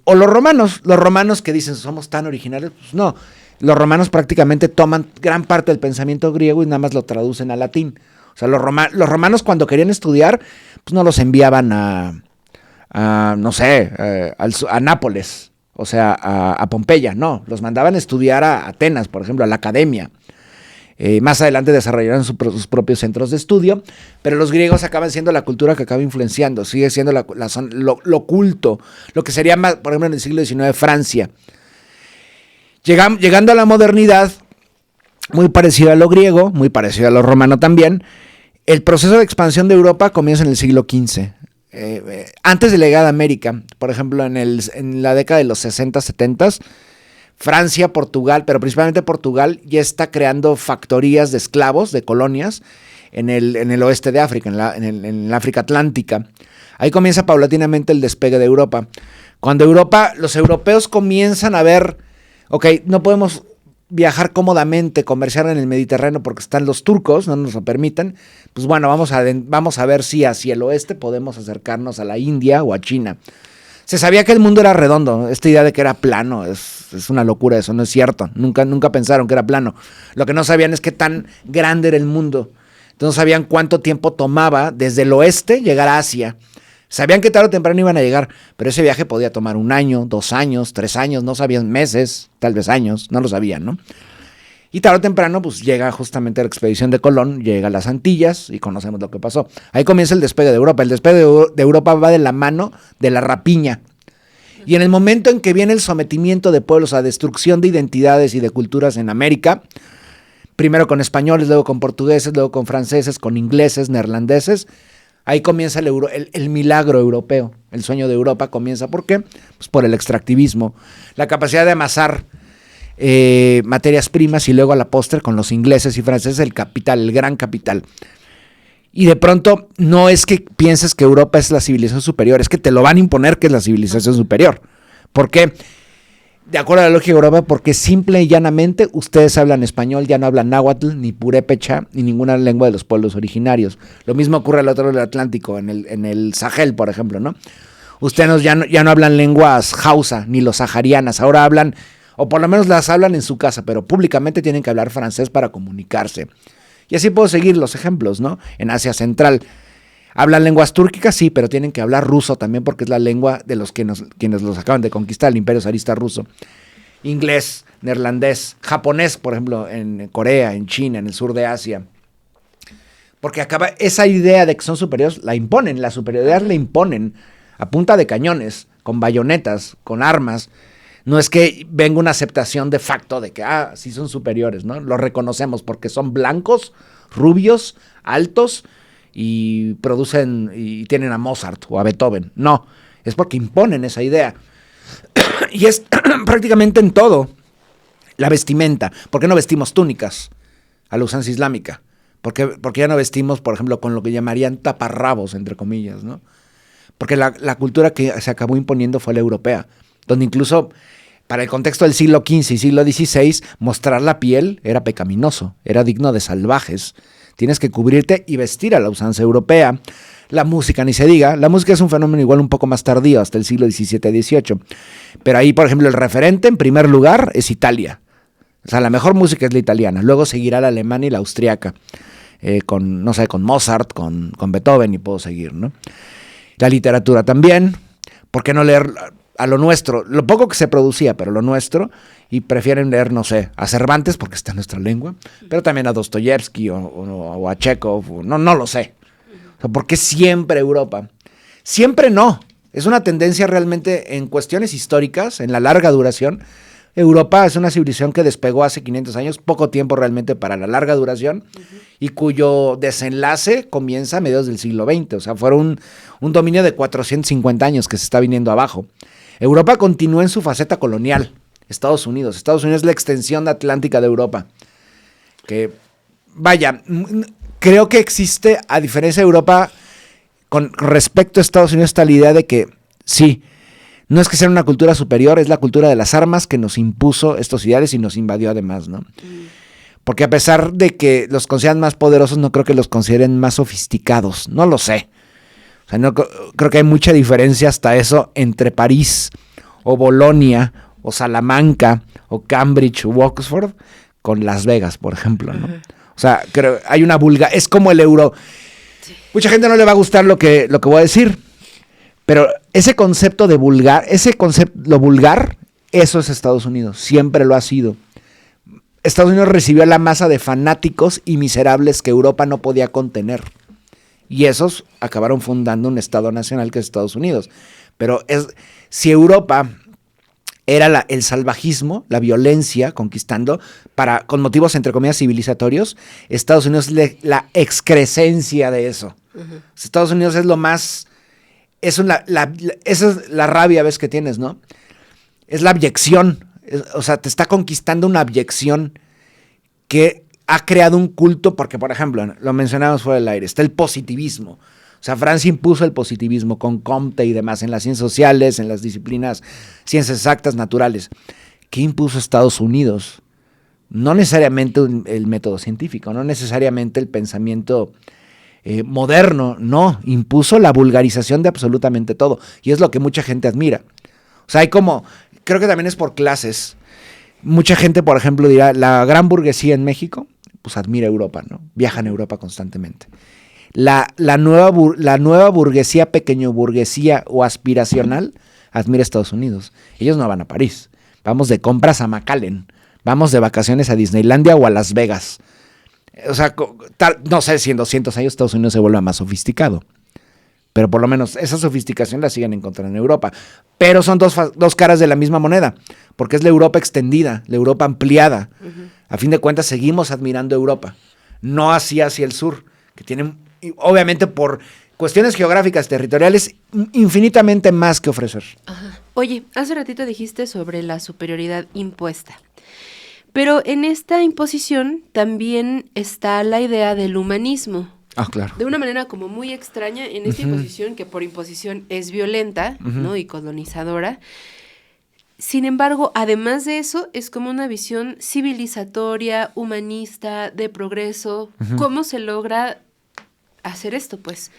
S2: O los romanos que dicen, somos tan originales, pues no. Los romanos prácticamente toman gran parte del pensamiento griego y nada más lo traducen al latín. O sea, los romanos cuando querían estudiar, pues no los enviaban a Nápoles, o sea, a Pompeya, no. Los mandaban a estudiar a Atenas, por ejemplo, a la academia. Más adelante desarrollaron sus propios centros de estudio, pero los griegos acaban siendo la cultura que acaba influenciando, sigue siendo lo culto, lo que sería más, por ejemplo, en el siglo XIX Francia. Llegando a la modernidad, muy parecido a lo griego, muy parecido a lo romano también, el proceso de expansión de Europa comienza en el siglo XV. Antes de la llegada a América, por ejemplo, en la década de los 60, 70, Francia, Portugal, pero principalmente Portugal, ya está creando factorías de esclavos, de colonias, en el oeste de África, en el África Atlántica. Ahí comienza paulatinamente el despegue de Europa. Cuando los europeos comienzan a ver, ok, no podemos viajar cómodamente, comerciar en el Mediterráneo porque están los turcos, no nos lo permiten, pues bueno, vamos a ver si hacia el oeste podemos acercarnos a la India o a China. Se sabía que el mundo era redondo, esta idea de que era plano, es una locura, eso no es cierto, nunca pensaron que era plano. Lo que no sabían es qué tan grande era el mundo, entonces no sabían cuánto tiempo tomaba desde el oeste llegar a Asia. Sabían que tarde o temprano iban a llegar, pero ese viaje podía tomar 1 año, 2 años, 3 años, no sabían meses, tal vez años, no lo sabían, ¿no? Y tarde o temprano, pues llega justamente la expedición de Colón, llega a las Antillas y conocemos lo que pasó. Ahí comienza el despegue de Europa. El despegue de Europa va de la mano de la rapiña. Y en el momento en que viene el sometimiento de pueblos a destrucción de identidades y de culturas en América, primero con españoles, luego con portugueses, luego con franceses, con ingleses, neerlandeses, ahí comienza el milagro europeo. El sueño de Europa comienza, ¿por qué? Pues por el extractivismo, la capacidad de amasar materias primas y luego a la postre con los ingleses y franceses el capital, el gran capital. Y de pronto no es que pienses que Europa es la civilización superior, es que te lo van a imponer que es la civilización superior. ¿Por qué? De acuerdo a la lógica de Europa, porque simple y llanamente ustedes hablan español, ya no hablan náhuatl, ni purépecha, ni ninguna lengua de los pueblos originarios. Lo mismo ocurre al otro lado del Atlántico, en el Sahel, por ejemplo, ¿no? Ustedes ya no hablan lenguas hausa, ni los saharianas, ahora hablan, o por lo menos las hablan en su casa, pero públicamente tienen que hablar francés para comunicarse. Y así puedo seguir los ejemplos, ¿no? En Asia Central hablan lenguas túrquicas, sí, pero tienen que hablar ruso también porque es la lengua de los quienes los acaban de conquistar, el imperio zarista ruso. Inglés, neerlandés, japonés, por ejemplo, en Corea, en China, en el sur de Asia. Porque acaba esa idea de que son superiores, la imponen, la superioridad la imponen a punta de cañones, con bayonetas, con armas. No es que venga una aceptación de facto de que, sí son superiores, ¿no? Lo reconocemos porque son blancos, rubios, altos y producen y tienen a Mozart o a Beethoven. No, es porque imponen esa idea. Y es prácticamente en todo. La vestimenta. ¿Por qué no vestimos túnicas a la usanza islámica? Porque ya no vestimos, por ejemplo, con lo que llamarían taparrabos, entre comillas, ¿no? Porque la cultura que se acabó imponiendo fue la europea, donde incluso para el contexto del siglo XV y siglo XVI, mostrar la piel era pecaminoso, era digno de salvajes. Tienes que cubrirte y vestir a la usanza europea. La música, ni se diga. La música es un fenómeno igual un poco más tardío, hasta el siglo XVII-XVIII. Pero ahí, por ejemplo, el referente en primer lugar es Italia. O sea, la mejor música es la italiana. Luego seguirá la alemana y la austriaca. Con Mozart, con Beethoven, y puedo seguir, ¿no? La literatura también. ¿Por qué no leer a lo nuestro? Lo poco que se producía, pero lo nuestro. Y prefieren leer, no sé, a Cervantes, porque está en nuestra lengua, pero también a Dostoyevsky o a Chekhov, no lo sé. O sea, ¿por qué siempre Europa? Siempre no. Es una tendencia realmente en cuestiones históricas, en la larga duración. Europa es una civilización que despegó hace 500 años, poco tiempo realmente para la larga duración, y cuyo desenlace comienza a mediados del siglo XX. O sea, fueron un dominio de 450 años que se está viniendo abajo. Europa continúa en su faceta colonial. Estados Unidos es la extensión atlántica de Europa. Que, vaya, creo que existe, a diferencia de Europa, con respecto a Estados Unidos, está la idea de que, sí, no es que sea una cultura superior, es la cultura de las armas que nos impuso estos ideales y nos invadió además, ¿no? Porque a pesar de que los consideran más poderosos, no creo que los consideren más sofisticados, no lo sé. O sea, no creo que hay mucha diferencia hasta eso entre París o Bolonia o Salamanca, o Cambridge, o Oxford, con Las Vegas, por ejemplo, ¿no? O sea, creo hay una es como el euro. Sí. Mucha gente no le va a gustar lo que voy a decir, pero ese concepto de vulgar, lo vulgar, eso es Estados Unidos, siempre lo ha sido. Estados Unidos recibió la masa de fanáticos y miserables que Europa no podía contener, y esos acabaron fundando un Estado nacional que es Estados Unidos. Pero si Europa era el salvajismo, la violencia, conquistando, con motivos, entre comillas, civilizatorios, Estados Unidos es la excrescencia de eso. Uh-huh. Estados Unidos es lo más, esa es la rabia, ves, que tienes, ¿no? Es la abyección, o sea, te está conquistando una abyección que ha creado un culto, porque, por ejemplo, lo mencionamos fuera del aire, está el positivismo. O sea, Francia impuso el positivismo con Comte y demás en las ciencias sociales, en las disciplinas, ciencias exactas, naturales. ¿Qué impuso Estados Unidos? No necesariamente el método científico, no necesariamente el pensamiento moderno, no, impuso la vulgarización de absolutamente todo. Y es lo que mucha gente admira. O sea, creo que también es por clases. Mucha gente, por ejemplo, dirá, la gran burguesía en México, pues admira Europa, ¿no? Viaja en Europa constantemente. La nueva burguesía, pequeño burguesía o aspiracional, admira Estados Unidos. Ellos no van a París. Vamos de compras a McAllen. Vamos de vacaciones a Disneylandia o a Las Vegas. O sea, no sé si en 200 años Estados Unidos se vuelva más sofisticado. Pero por lo menos esa sofisticación la siguen encontrando en Europa. Pero son dos caras de la misma moneda. Porque es la Europa extendida, la Europa ampliada. Uh-huh. A fin de cuentas seguimos admirando Europa. No así hacia el sur, que tienen, obviamente por cuestiones geográficas, territoriales, infinitamente más que ofrecer.
S1: Ajá. Oye, hace ratito dijiste sobre la superioridad impuesta. Pero en esta imposición también está la idea del humanismo.
S2: Ah, claro.
S1: De una manera como muy extraña, en esta imposición, que por imposición es violenta, ¿no? Y colonizadora. Sin embargo, además de eso, es como una visión civilizatoria, humanista, de progreso. ¿Cómo se logra hacer esto, pues?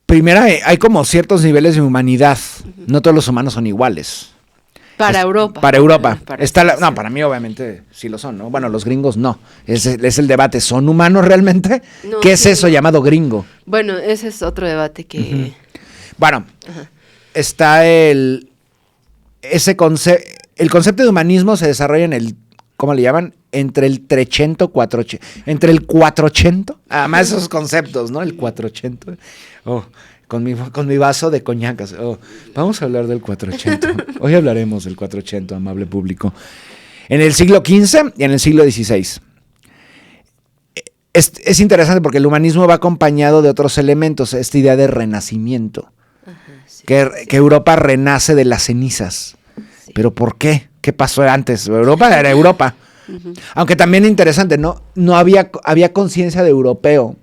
S2: Primero, hay como ciertos niveles de humanidad. No todos los humanos son iguales.
S1: Para Europa.
S2: Para Europa. Para mí obviamente sí lo son, ¿no? Bueno, los gringos no. Es el debate. ¿Son humanos realmente? No, ¿qué es eso llamado gringo?
S1: Bueno, ese es otro debate que...
S2: Bueno, está el concepto de humanismo se desarrolla en el, ¿cómo le llaman? Entre el 300, 400. Entre el 400. Además esos conceptos, ¿no? El 400. Oh, con mi vaso de coñacas. Oh, vamos a hablar del 400. Hoy hablaremos del 400, amable público. En el siglo XV y en el siglo XVI. Es interesante porque el humanismo va acompañado de otros elementos. Esta idea de renacimiento. Que Europa renace de las cenizas. Sí. ¿Pero por qué? ¿Qué pasó antes? Europa era Europa. Aunque también interesante, no había conciencia de europeo,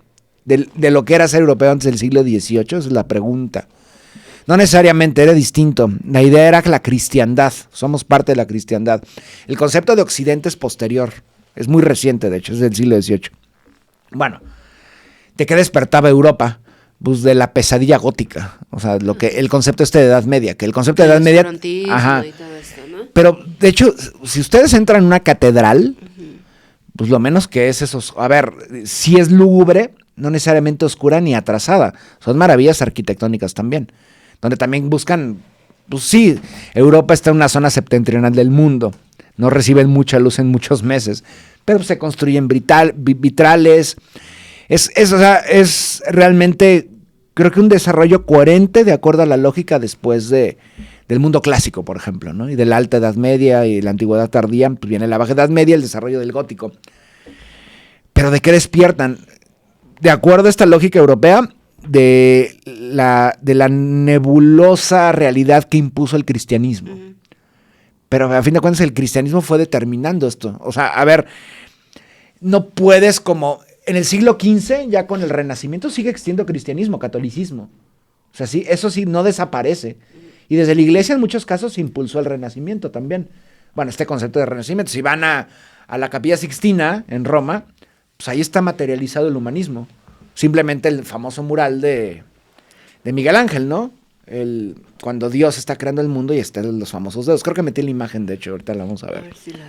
S2: de lo que era ser europeo antes del siglo XVIII, esa es la pregunta. No necesariamente, era distinto. La idea era que la cristiandad, somos parte de la cristiandad. El concepto de occidente es posterior, es muy reciente, de hecho, es del siglo XVIII. Bueno, ¿de qué despertaba Europa? pues de la pesadilla gótica, o sea, lo que el concepto de Edad Media, que el concepto de Edad Media,
S1: ajá, y todo esto, ¿no?
S2: Pero de hecho, si ustedes entran en una catedral, pues lo menos que es eso, a ver, si es lúgubre, no necesariamente oscura ni atrasada, son maravillas arquitectónicas también, donde también buscan, pues sí, Europa está en una zona septentrional del mundo, no reciben mucha luz en muchos meses, pero se construyen vitrales, o sea, es realmente, creo que un desarrollo coherente de acuerdo a la lógica después del mundo clásico, por ejemplo, ¿no? Y de la Alta Edad Media y la Antigüedad Tardía, pues viene la Baja Edad Media, el desarrollo del gótico. ¿Pero de qué despiertan? De acuerdo a esta lógica europea, de la nebulosa realidad que impuso el cristianismo. Pero a fin de cuentas el cristianismo fue determinando esto. O sea, a ver, no puedes como... En el siglo XV, ya con el Renacimiento, sigue existiendo cristianismo, catolicismo. O sea, sí, eso sí, no desaparece. Y desde la iglesia en muchos casos se impulsó el Renacimiento también. Bueno, este concepto de Renacimiento, si van a la Capilla Sixtina en Roma, pues ahí está materializado el humanismo. Simplemente el famoso mural de Miguel Ángel, ¿no? Cuando Dios está creando el mundo y están los famosos dedos. Creo que metí la imagen, de hecho, ahorita la vamos a ver. A ver si la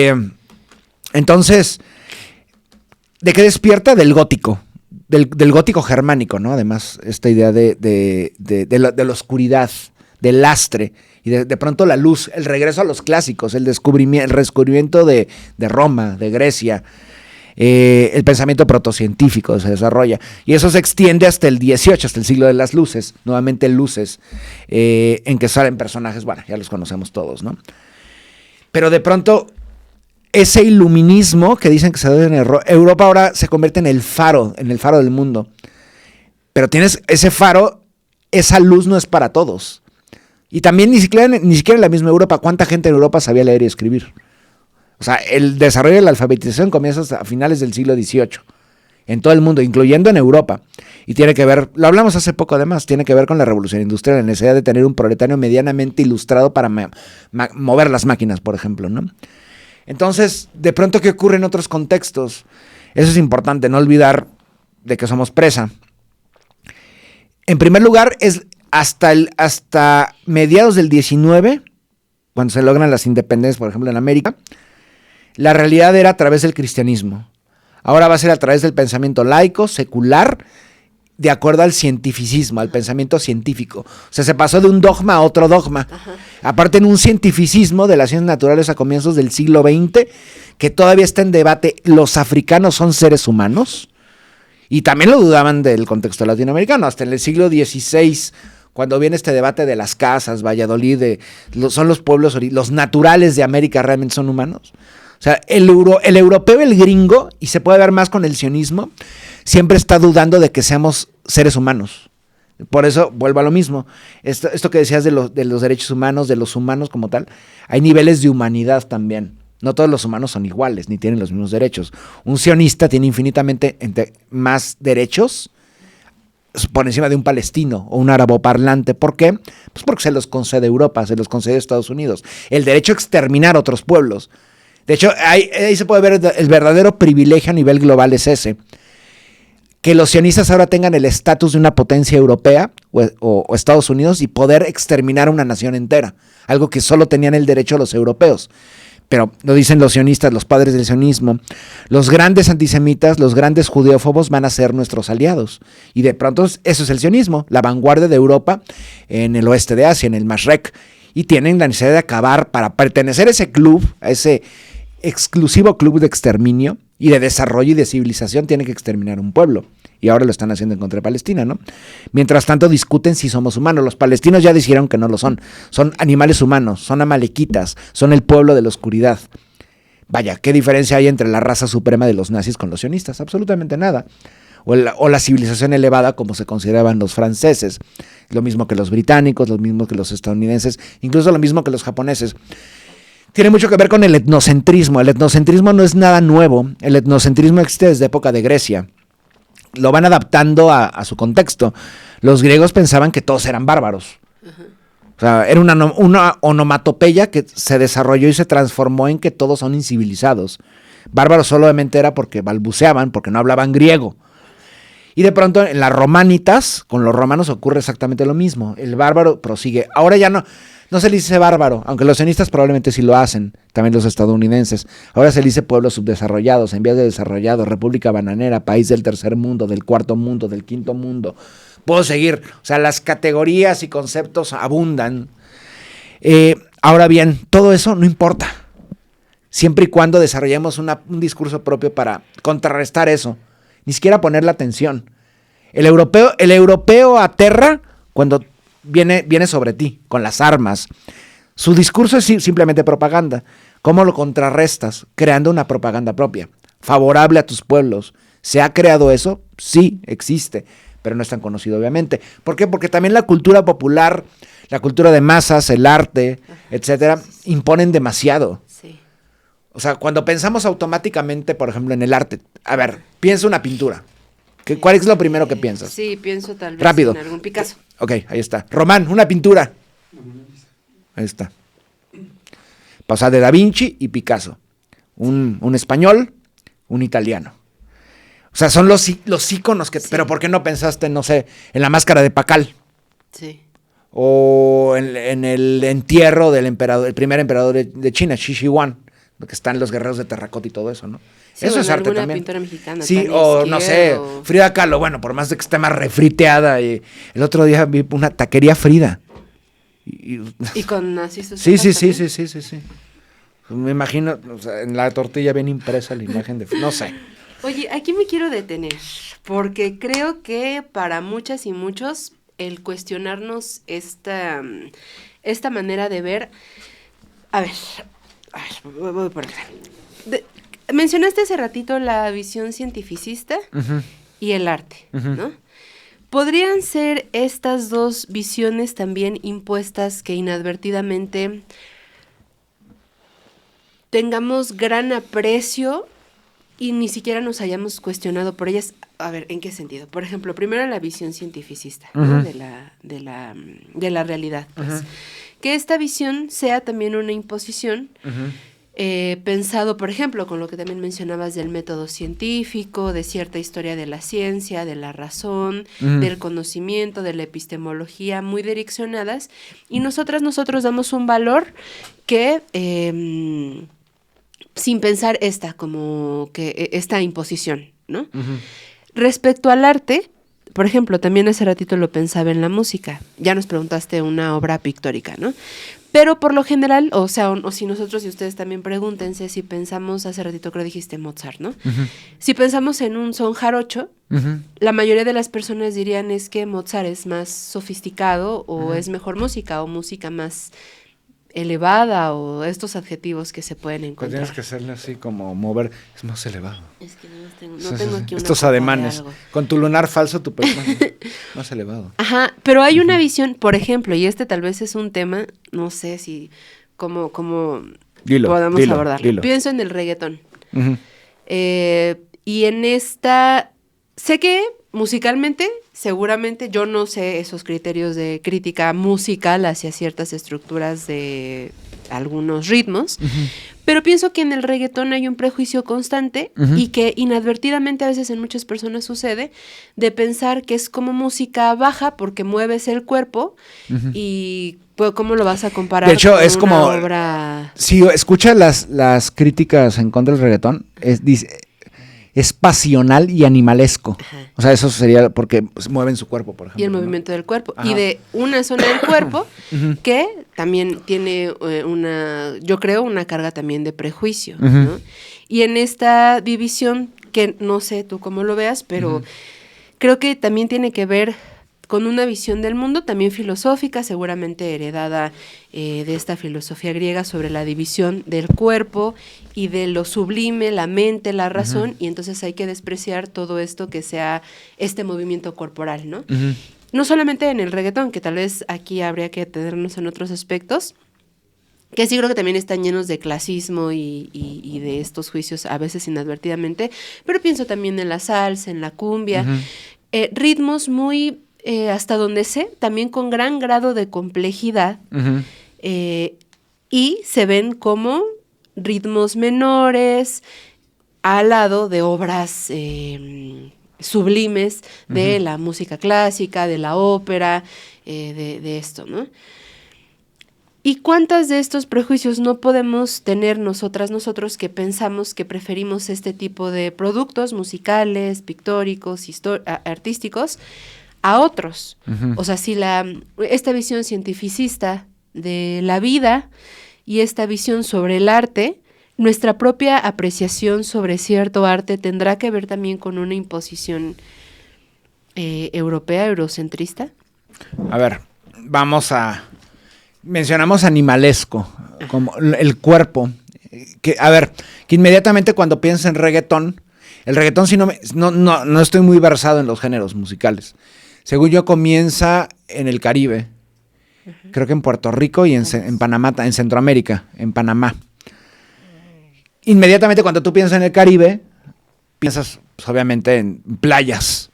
S2: vemos. Entonces... ¿De qué despierta? Del gótico, del gótico germánico, ¿no? Además, esta idea de la oscuridad, del lastre, y de pronto la luz, el regreso a los clásicos, el redescubrimiento de Roma, de Grecia, el pensamiento protocientífico se desarrolla. Y eso se extiende hasta el 18, hasta el siglo de las luces, nuevamente luces, en que salen personajes, bueno, ya los conocemos todos, ¿no? Pero de pronto... Ese iluminismo que dicen que se debe en Europa ahora se convierte en el faro del mundo. Pero tienes ese faro, esa luz no es para todos. Y también ni siquiera en la misma Europa, ¿cuánta gente en Europa sabía leer y escribir? O sea, el desarrollo de la alfabetización comienza hasta finales del siglo XVIII, en todo el mundo, incluyendo en Europa. Y tiene que ver, lo hablamos hace poco además, tiene que ver con la revolución industrial, la necesidad de tener un proletario medianamente ilustrado para mover las máquinas, por ejemplo, ¿no? Entonces, de pronto, ¿qué ocurre en otros contextos? Eso es importante, no olvidar de que somos presa. En primer lugar, es hasta mediados del 19, cuando se logran las independencias, por ejemplo, en América, la realidad era a través del cristianismo. Ahora va a ser a través del pensamiento laico, secular, de acuerdo al cientificismo, al pensamiento científico. O sea, se pasó de un dogma a otro dogma. Ajá. Aparte, en un cientificismo de las ciencias naturales a comienzos del siglo XX, que todavía está en debate, ¿los africanos son seres humanos? Y también lo dudaban del contexto latinoamericano. Hasta en el siglo XVI, cuando viene este debate de las casas, Valladolid, son los pueblos, los naturales de América realmente son humanos. O sea, el europeo, el gringo, y se puede ver más con el sionismo, siempre está dudando de que seamos seres humanos. Por eso, vuelvo a lo mismo. Esto que decías de los derechos humanos, de los humanos como tal, hay niveles de humanidad también. No todos los humanos son iguales, ni tienen los mismos derechos. Un sionista tiene infinitamente más derechos por encima de un palestino o un araboparlante. ¿Por qué? Pues porque se los concede Europa, se los concede Estados Unidos. El derecho a exterminar otros pueblos. De hecho, ahí se puede ver el verdadero privilegio a nivel global es ese. Que los sionistas ahora tengan el estatus de una potencia europea o Estados Unidos y poder exterminar a una nación entera. Algo que solo tenían el derecho los europeos. Pero lo dicen los sionistas, los padres del sionismo. Los grandes antisemitas, los grandes judeófobos van a ser nuestros aliados. Y de pronto eso es el sionismo, la vanguardia de Europa en el oeste de Asia, en el Mashrek. Y tienen la necesidad de acabar, para pertenecer a ese club, a ese exclusivo club de exterminio y de desarrollo y de civilización, tienen que exterminar un pueblo. Y ahora lo están haciendo en contra de Palestina, ¿no? Mientras tanto discuten si somos humanos. Los palestinos ya dijeron que no lo son. Son animales humanos, son amalequitas, son el pueblo de la oscuridad. Vaya, ¿qué diferencia hay entre la raza suprema de los nazis con los sionistas? Absolutamente nada. O la civilización elevada como se consideraban los franceses. Lo mismo que los británicos, lo mismo que los estadounidenses, incluso lo mismo que los japoneses. Tiene mucho que ver con el etnocentrismo. El etnocentrismo no es nada nuevo. El etnocentrismo existe desde época de Grecia. Lo van adaptando a su contexto. Los griegos pensaban que todos eran bárbaros. Uh-huh. O sea, era una onomatopeya que se desarrolló y se transformó en que todos son incivilizados. Bárbaros solamente era porque balbuceaban, porque no hablaban griego. Y de pronto en las romanitas, con los romanos ocurre exactamente lo mismo. El bárbaro prosigue. Ahora ya no se le dice bárbaro, aunque los sionistas probablemente sí lo hacen, también los estadounidenses. Ahora se le dice pueblos subdesarrollados, en vías de desarrollado, república bananera, país del tercer mundo, del cuarto mundo, del quinto mundo. Puedo seguir. O sea, las categorías y conceptos abundan. Ahora bien, todo eso no importa. Siempre y cuando desarrollemos un discurso propio para contrarrestar eso. Ni siquiera poner la atención. El europeo aterra cuando viene sobre ti, con las armas. Su discurso es simplemente propaganda. ¿Cómo lo contrarrestas? Creando una propaganda propia, favorable a tus pueblos. ¿Se ha creado eso? Sí, existe, pero no es tan conocido, obviamente. ¿Por qué? Porque también la cultura popular, la cultura de masas, el arte, etcétera, imponen demasiado.
S1: Sí.
S2: O sea, cuando pensamos automáticamente, por ejemplo, en el arte, a ver, piensa una pintura. ¿Cuál es lo primero que piensas?
S1: Sí, pienso tal vez
S2: Rápido.
S1: en algún Picasso.
S2: Ok, ahí está. Román, una pintura. Ahí está. O sea, de Da Vinci y Picasso. Un español, un italiano. O sea, son los íconos que... Sí. Pero ¿por qué no pensaste, no sé, en la máscara de Pakal?
S1: Sí.
S2: O en el entierro del emperador, el primer emperador de China, Shi Huang, que están los guerreros de terracota y todo eso, ¿no?
S1: Sí,
S2: eso es arte
S1: alguna
S2: también.
S1: Pintora mexicana.
S2: Sí, o no sé, Frida Kahlo, bueno, por más de que esté más refriteada. Y el otro día vi una taquería Frida.
S1: Y con así sus...
S2: Sí. Me imagino, o sea, en la tortilla bien impresa la imagen de... No sé.
S1: Oye, aquí me quiero detener, porque creo que para muchas y muchos el cuestionarnos esta manera de ver... A ver, voy por acá. Mencionaste hace ratito la visión cientificista y el arte, ¿no? ¿Podrían ser estas dos visiones también impuestas que inadvertidamente tengamos gran aprecio y ni siquiera nos hayamos cuestionado por ellas? A ver, ¿en qué sentido? Por ejemplo, primero la visión cientificista, ¿no? de la realidad, pues. Que esta visión sea también una imposición pensado, por ejemplo, con lo que también mencionabas del método científico, de cierta historia de la ciencia, de la razón, del conocimiento, de la epistemología, muy direccionadas, y nosotros damos un valor que, sin pensar esta imposición, ¿no? Respecto al arte, por ejemplo, también hace ratito lo pensaba en la música. Ya nos preguntaste una obra pictórica, ¿no? Pero por lo general, o si nosotros y ustedes también pregúntense si pensamos, hace ratito creo dijiste Mozart, ¿no? Si pensamos en un son jarocho, la mayoría de las personas dirían es que Mozart es más sofisticado o es mejor música o música más elevada o estos adjetivos que se pueden encontrar.
S2: Pues tienes que hacerle así como mover, es más elevado.
S1: Es que no tengo aquí una
S2: estos ademanes. Con tu lunar falso, tu personaje más elevado.
S1: Ajá, pero hay una visión, por ejemplo, y tal vez es un tema, no sé si cómo podamos abordarlo.
S2: Dilo.
S1: Pienso en el reggaetón. Y en esta, sé que musicalmente, seguramente, yo no sé esos criterios de crítica musical hacia ciertas estructuras de algunos ritmos, pero pienso que en el reggaetón hay un prejuicio constante y que inadvertidamente a veces en muchas personas sucede de pensar que es como música baja porque mueves el cuerpo y pues, ¿cómo lo vas a comparar
S2: de hecho,
S1: con
S2: es
S1: una
S2: como,
S1: obra?
S2: Si escuchas las críticas en contra del reggaetón, es pasional y animalesco. Ajá. O sea, eso sería porque mueven su cuerpo, por ejemplo.
S1: Y el movimiento del cuerpo. Ajá. Y de una zona del cuerpo que también tiene yo creo, una carga también de prejuicio, ¿no? Y en esta división, que no sé tú cómo lo veas, pero creo que también tiene que ver con una visión del mundo también filosófica, seguramente heredada de esta filosofía griega sobre la división del cuerpo y de lo sublime, la mente, la razón, y entonces hay que despreciar todo esto que sea este movimiento corporal, ¿no? No solamente en el reggaetón, que tal vez aquí habría que detenernos en otros aspectos, que sí creo que también están llenos de clasismo y de estos juicios a veces inadvertidamente, pero pienso también en la salsa, en la cumbia, ritmos muy... hasta donde sé, también con gran grado de complejidad y se ven como ritmos menores al lado de obras sublimes de la música clásica, de la ópera, de esto, ¿no? ¿Y cuántas de estos prejuicios no podemos tener nosotros que pensamos que preferimos este tipo de productos musicales, pictóricos, artísticos, a otros? O sea, si esta visión cientificista de la vida y esta visión sobre el arte, nuestra propia apreciación sobre cierto arte tendrá que ver también con una imposición europea, eurocentrista.
S2: A ver, mencionamos animalesco, como el cuerpo. Que inmediatamente cuando piensas en reggaetón, el reggaetón no estoy muy versado en los géneros musicales. Según yo, comienza en el Caribe, creo que en Puerto Rico y en Panamá, en Centroamérica, en Panamá. Inmediatamente cuando tú piensas en el Caribe, piensas pues, obviamente en playas,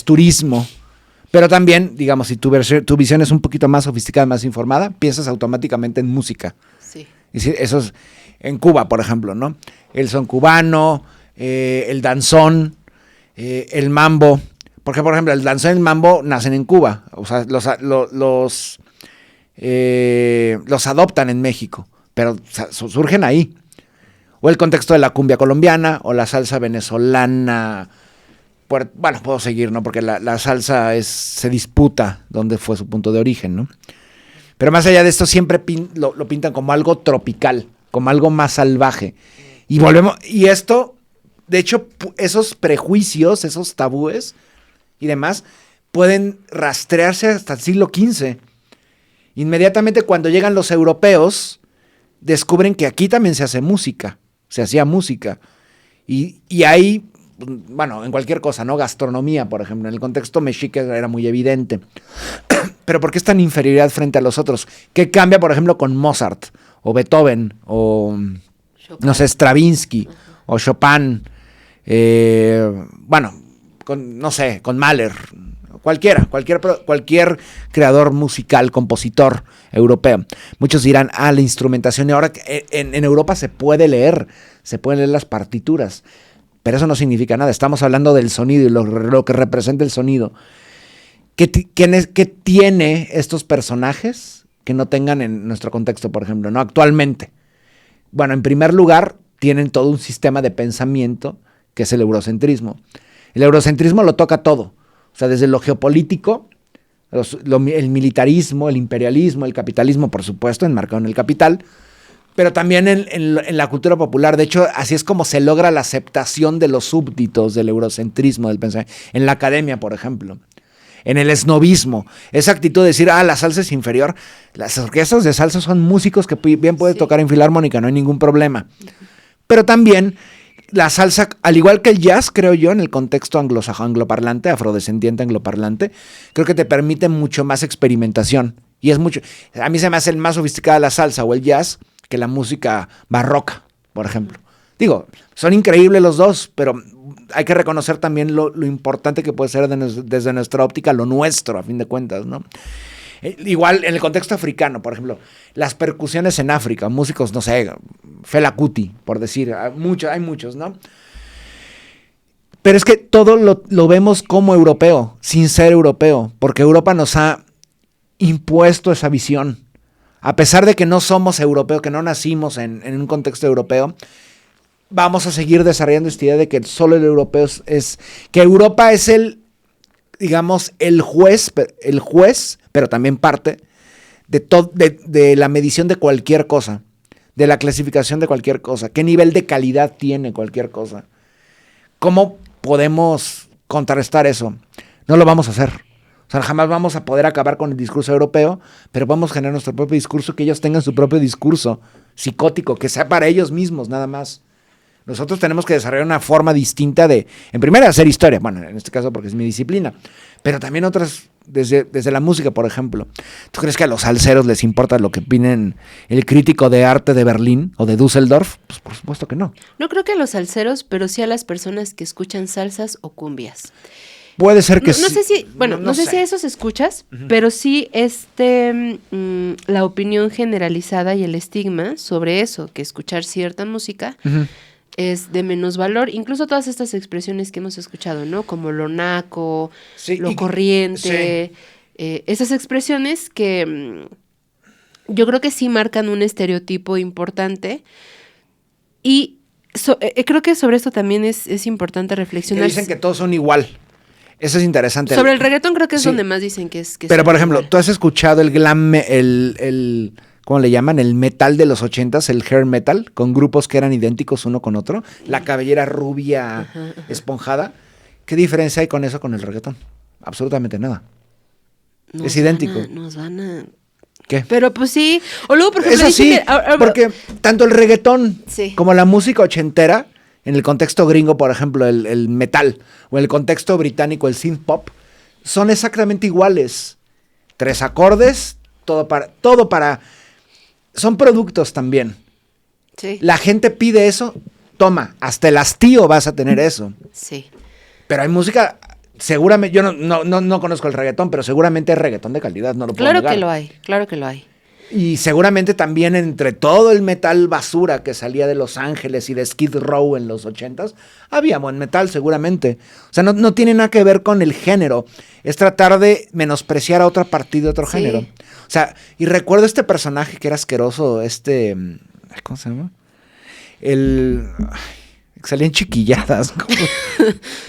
S2: turismo. Pero también, digamos, si tu visión es un poquito más sofisticada, más informada, piensas automáticamente en música.
S1: Sí.
S2: Y eso es en Cuba, por ejemplo, ¿no? El son cubano, el danzón, el mambo. Porque, por ejemplo, el danzón y el mambo nacen en Cuba. O sea, los adoptan en México, pero surgen ahí. O el contexto de la cumbia colombiana, o la salsa venezolana. Bueno, puedo seguir, ¿no? Porque la salsa se disputa dónde fue su punto de origen, ¿no? Pero más allá de esto, siempre lo pintan como algo tropical, como algo más salvaje. Y esto, de hecho, esos prejuicios, esos tabúes y demás, pueden rastrearse hasta el siglo XV. Inmediatamente cuando llegan los europeos, descubren que aquí también se hacía música. Y ahí... Bueno, en cualquier cosa, ¿no? Gastronomía, por ejemplo. En el contexto mexica era muy evidente. Pero ¿por qué es tan inferioridad frente a los otros? ¿Qué cambia, por ejemplo, con Mozart? O Beethoven, o Chopin. No sé, Stravinsky, o Chopin. Con Mahler. Cualquier creador musical, compositor europeo. Muchos dirán, la instrumentación. Y ahora en Europa se pueden leer las partituras. Pero eso no significa nada. Estamos hablando del sonido y lo que representa el sonido. ¿Qué tiene estos personajes que no tengan en nuestro contexto, por ejemplo, ¿no? Actualmente? Bueno, en primer lugar, tienen todo un sistema de pensamiento que es el eurocentrismo. El eurocentrismo lo toca todo. O sea, desde lo geopolítico, el militarismo, el imperialismo, el capitalismo, por supuesto, enmarcado en el capital, pero también en la cultura popular. De hecho, así es como se logra la aceptación de los súbditos del eurocentrismo del pensamiento. En la academia, por ejemplo. En el esnovismo. Esa actitud de decir, la salsa es inferior. Las orquestas de salsa son músicos que bien pueden tocar en filarmónica, no hay ningún problema. Pero también la salsa, al igual que el jazz, creo yo, en el contexto angloparlante, afrodescendiente angloparlante, creo que te permite mucho más experimentación. Y es mucho. A mí se me hace más sofisticada la salsa o el jazz que la música barroca, por ejemplo. Digo, son increíbles los dos, pero hay que reconocer también lo importante que puede ser desde nuestra óptica, lo nuestro, a fin de cuentas, ¿no? Igual en el contexto africano, por ejemplo, las percusiones en África, músicos, no sé, Fela Kuti, por decir, hay muchos, ¿no? Pero es que todo lo vemos como europeo, sin ser europeo, porque Europa nos ha impuesto esa visión. A pesar de que no somos europeos, que no nacimos en un contexto europeo, vamos a seguir desarrollando esta idea de que solo el europeo que Europa es el juez, pero también parte de la medición de cualquier cosa, de la clasificación de cualquier cosa, qué nivel de calidad tiene cualquier cosa. ¿Cómo podemos contrarrestar eso? No lo vamos a hacer. O sea, jamás vamos a poder acabar con el discurso europeo, pero podemos generar nuestro propio discurso, que ellos tengan su propio discurso psicótico, que sea para ellos mismos, nada más. Nosotros tenemos que desarrollar una forma distinta en primera, hacer historia, bueno, en este caso porque es mi disciplina, pero también otras, desde la música, por ejemplo. ¿Tú crees que a los salseros les importa lo que opinen el crítico de arte de Berlín o de Düsseldorf? Pues por supuesto que no.
S1: No creo que a los salseros, pero sí a las personas que escuchan salsas o cumbias.
S2: Puede ser que
S1: sí. No sé si, no sé si a esos escuchas, pero sí la opinión generalizada y el estigma sobre eso, que escuchar cierta música es de menos valor, incluso todas estas expresiones que hemos escuchado, ¿no? Como lo naco,
S2: Sí,
S1: lo corriente, esas expresiones que yo creo que sí marcan un estereotipo importante y creo que sobre esto también es importante
S2: Que
S1: reflexionar.
S2: dicen que todos son igual. Eso es interesante.
S1: Sobre el reggaetón creo que es
S2: Sí.
S1: donde más dicen que es...
S2: Pero,
S1: son
S2: por ejemplo,
S1: igual.
S2: ¿tú has escuchado el glam, ¿cómo le llaman? El metal de los 80s, el hair metal, con grupos que eran idénticos uno con otro? La cabellera rubia, esponjada. ¿Qué diferencia hay con eso con el reggaetón? Absolutamente nada. Es idéntico.
S1: Nos van a...
S2: ¿Qué?
S1: Pero pues sí. O luego, por ejemplo,
S2: Eso
S1: dicen
S2: sí, porque tanto el reggaetón
S1: Sí.
S2: como la música ochentera, en el contexto gringo, por ejemplo, el metal, o en el contexto británico, el synth pop, son exactamente iguales. 3 acordes, todo para... Son productos también.
S1: Sí.
S2: La gente pide eso, toma, hasta el hastío vas a tener eso.
S1: Sí.
S2: Pero hay música, seguramente, yo no conozco el reggaetón, pero seguramente es reggaetón de calidad, no lo puedo
S1: Claro
S2: negar.
S1: que lo hay, claro que lo hay.
S2: Y seguramente también entre todo el metal basura que salía de Los Ángeles y de Skid Row en los 80s, había buen metal seguramente. O sea, no tiene nada que ver con el género. Es tratar de menospreciar a otra partida de otro
S1: Sí.
S2: género. O sea, y recuerdo este personaje que era asqueroso, ¿cómo se llama? Que salía en chiquilladas.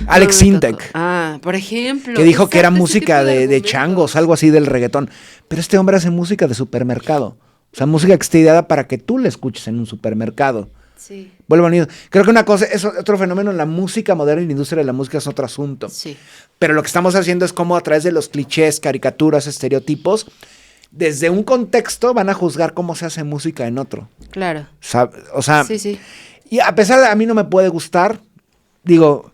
S2: Alex
S1: No me tocó.
S2: Sintek.
S1: Por ejemplo.
S2: Que dijo que era
S1: Exacto, ese
S2: música
S1: tipo
S2: de
S1: argumentos.
S2: changos, algo así del reggaetón. Pero este hombre hace música de supermercado. O sea, música que está ideada para que tú la escuches en un supermercado.
S1: Sí,
S2: Vuelvo a unir. Creo que una cosa, es otro fenómeno en la música moderna y la industria de la música es otro asunto.
S1: sí.
S2: Pero lo que estamos haciendo es cómo a través de los clichés, caricaturas, estereotipos, desde un contexto van a juzgar cómo se hace música en otro.
S1: Claro.
S2: O sea,
S1: Sí, sí.
S2: y a pesar de a mí no me puede gustar, digo,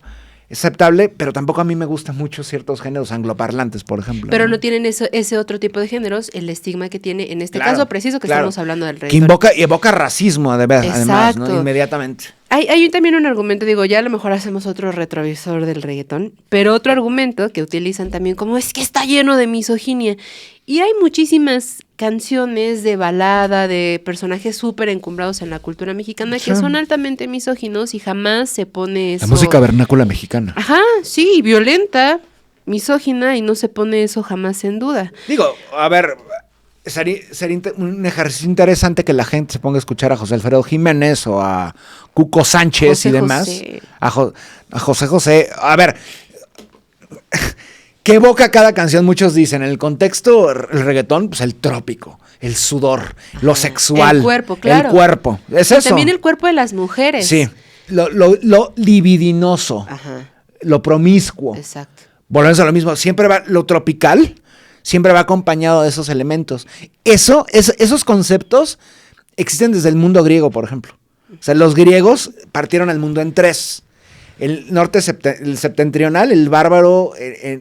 S2: aceptable, pero tampoco a mí me gustan mucho ciertos géneros angloparlantes, por ejemplo.
S1: Pero no tienen ese otro tipo de géneros, el estigma que tiene en este
S2: Claro,
S1: caso preciso que
S2: claro.
S1: estamos hablando del
S2: Que
S1: reggaetón.
S2: evoca racismo, además, ¿no?
S1: Exacto.
S2: Inmediatamente.
S1: Hay también un argumento, digo, ya a lo mejor hacemos otro retrovisor del reggaetón, pero otro argumento que utilizan también como es que está lleno de misoginia. Y hay muchísimas canciones de balada, de personajes súper encumbrados en la cultura mexicana que
S2: Sí.
S1: son altamente misóginos y jamás se pone eso.
S2: La música vernácula mexicana.
S1: Ajá, sí, violenta, misógina y no se pone eso jamás en duda.
S2: Digo, a ver, sería un ejercicio interesante que la gente se ponga a escuchar a José Alfredo Jiménez o a Cuco Sánchez
S1: José
S2: y demás.
S1: José.
S2: A José José. A ver, ¿qué evoca cada canción? Muchos dicen, en el contexto, el reggaetón, pues el trópico, el sudor, lo sexual.
S1: El cuerpo, claro.
S2: El cuerpo, es
S1: Y
S2: eso.
S1: también el cuerpo de las mujeres.
S2: Sí, lo libidinoso,
S1: Ajá,
S2: lo promiscuo.
S1: exacto.
S2: Volvemos a lo mismo, siempre va lo tropical, siempre va acompañado de esos elementos. Esos conceptos existen desde el mundo griego, por ejemplo. O sea, los griegos partieron al mundo en 3. El norte, el septentrional, el bárbaro,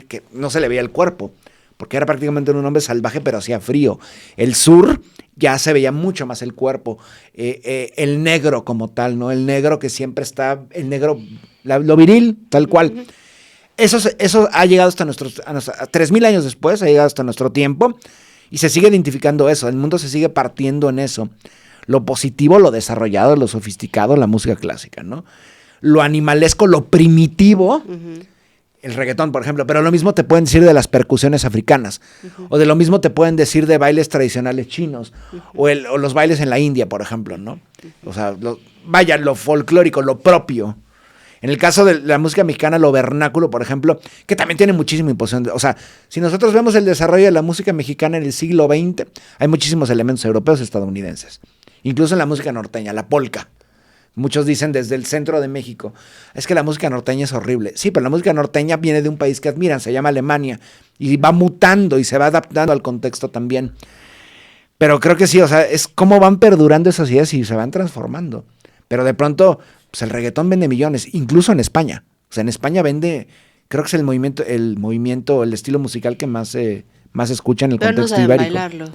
S2: que no se le veía el cuerpo, porque era prácticamente un hombre salvaje, pero hacía frío. El sur ya se veía mucho más el cuerpo. El negro como tal, ¿no? El negro que siempre está, el negro, lo viril, tal cual. Eso ha llegado hasta 3.000 años después, ha llegado hasta nuestro tiempo, y se sigue identificando eso. El mundo se sigue partiendo en eso. Lo positivo, lo desarrollado, lo sofisticado, la música clásica, ¿no? Lo animalesco, lo primitivo, el reggaetón, por ejemplo, pero lo mismo te pueden decir de las percusiones africanas, o de lo mismo te pueden decir de bailes tradicionales chinos, o los bailes en la India, por ejemplo, ¿no? O sea, lo folclórico, lo propio. En el caso de la música mexicana, lo vernáculo, por ejemplo, que también tiene muchísima imposición. O sea, si nosotros vemos el desarrollo de la música mexicana en el siglo XX, hay muchísimos elementos europeos y estadounidenses. Incluso en la música norteña, la polka. Muchos dicen desde el centro de México, es que la música norteña es horrible. Sí, pero la música norteña viene de un país que admiran, se llama Alemania, y va mutando y se va adaptando al contexto también. Pero creo que sí, o sea, es cómo van perdurando esas ideas y se van transformando. Pero de pronto, pues el reggaetón vende millones, incluso en España. O sea, en España vende, creo que es el movimiento, el estilo musical que más se escucha en el
S1: Pero no
S2: contexto
S1: saben
S2: ibérico.
S1: bailarlo.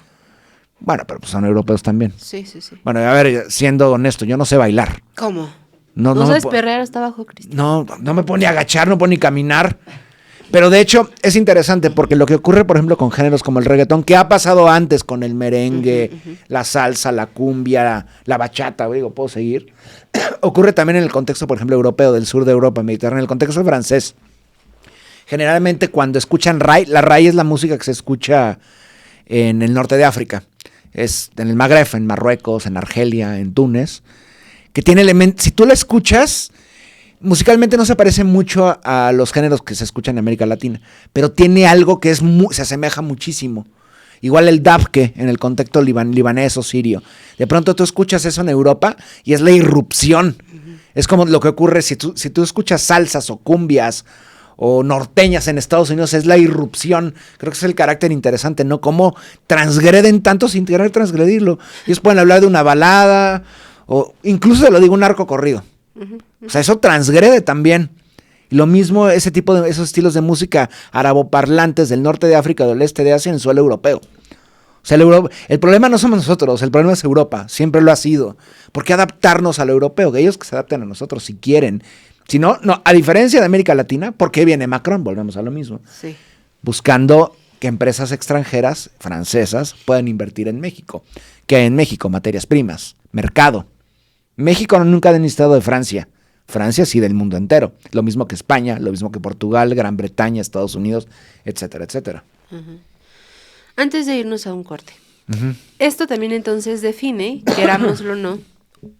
S2: Bueno, pero pues son europeos también.
S1: Sí, sí, sí.
S2: Bueno, a ver, siendo honesto, yo no sé bailar.
S1: ¿Cómo?
S2: No
S1: ¿No
S2: me
S1: sabes
S2: po-
S1: perrear hasta abajo, Cristian?
S2: No me puedo ni agachar, no puedo ni caminar. Pero de hecho es interesante porque lo que ocurre, por ejemplo, con géneros como el reggaetón, que ha pasado antes con el merengue, la salsa, la cumbia, la bachata, digo, puedo seguir, ocurre también en el contexto, por ejemplo, europeo, del sur de Europa, Mediterráneo, en el contexto francés. Generalmente cuando escuchan Rai, la Rai es la música que se escucha en el norte de África, es en el Magreb, en Marruecos, en Argelia, en Túnez, que tiene elementos, si tú la escuchas, musicalmente no se parece mucho a los géneros que se escuchan en América Latina, pero tiene algo que se asemeja muchísimo. Igual el dabke en el contexto libanés o sirio. De pronto tú escuchas eso en Europa y es la irrupción. Es como lo que ocurre si tú escuchas salsas o cumbias o norteñas en Estados Unidos, es la irrupción. Creo que es el carácter interesante, ¿no? Cómo transgreden tanto sin querer transgredirlo. Ellos pueden hablar de una balada o incluso, lo digo, un narco corrido. O sea, eso transgrede también. Y lo mismo esos estilos de música araboparlantes del norte de África o del este de Asia en el suelo europeo. O sea, el problema no somos nosotros, el problema es Europa, siempre lo ha sido. ¿Por qué adaptarnos a lo europeo? Que ellos que se adapten a nosotros si quieren. Si no, a diferencia de América Latina, ¿por qué viene Macron? Volvemos a lo mismo.
S1: Sí.
S2: Buscando que empresas extranjeras, francesas, puedan invertir en México. Que en México, materias primas, mercado. México nunca ha necesitado de Francia. Francia sí del mundo entero. Lo mismo que España, lo mismo que Portugal, Gran Bretaña, Estados Unidos, etcétera, etcétera.
S1: Antes de irnos a un corte. Esto también entonces define, querámoslo o no,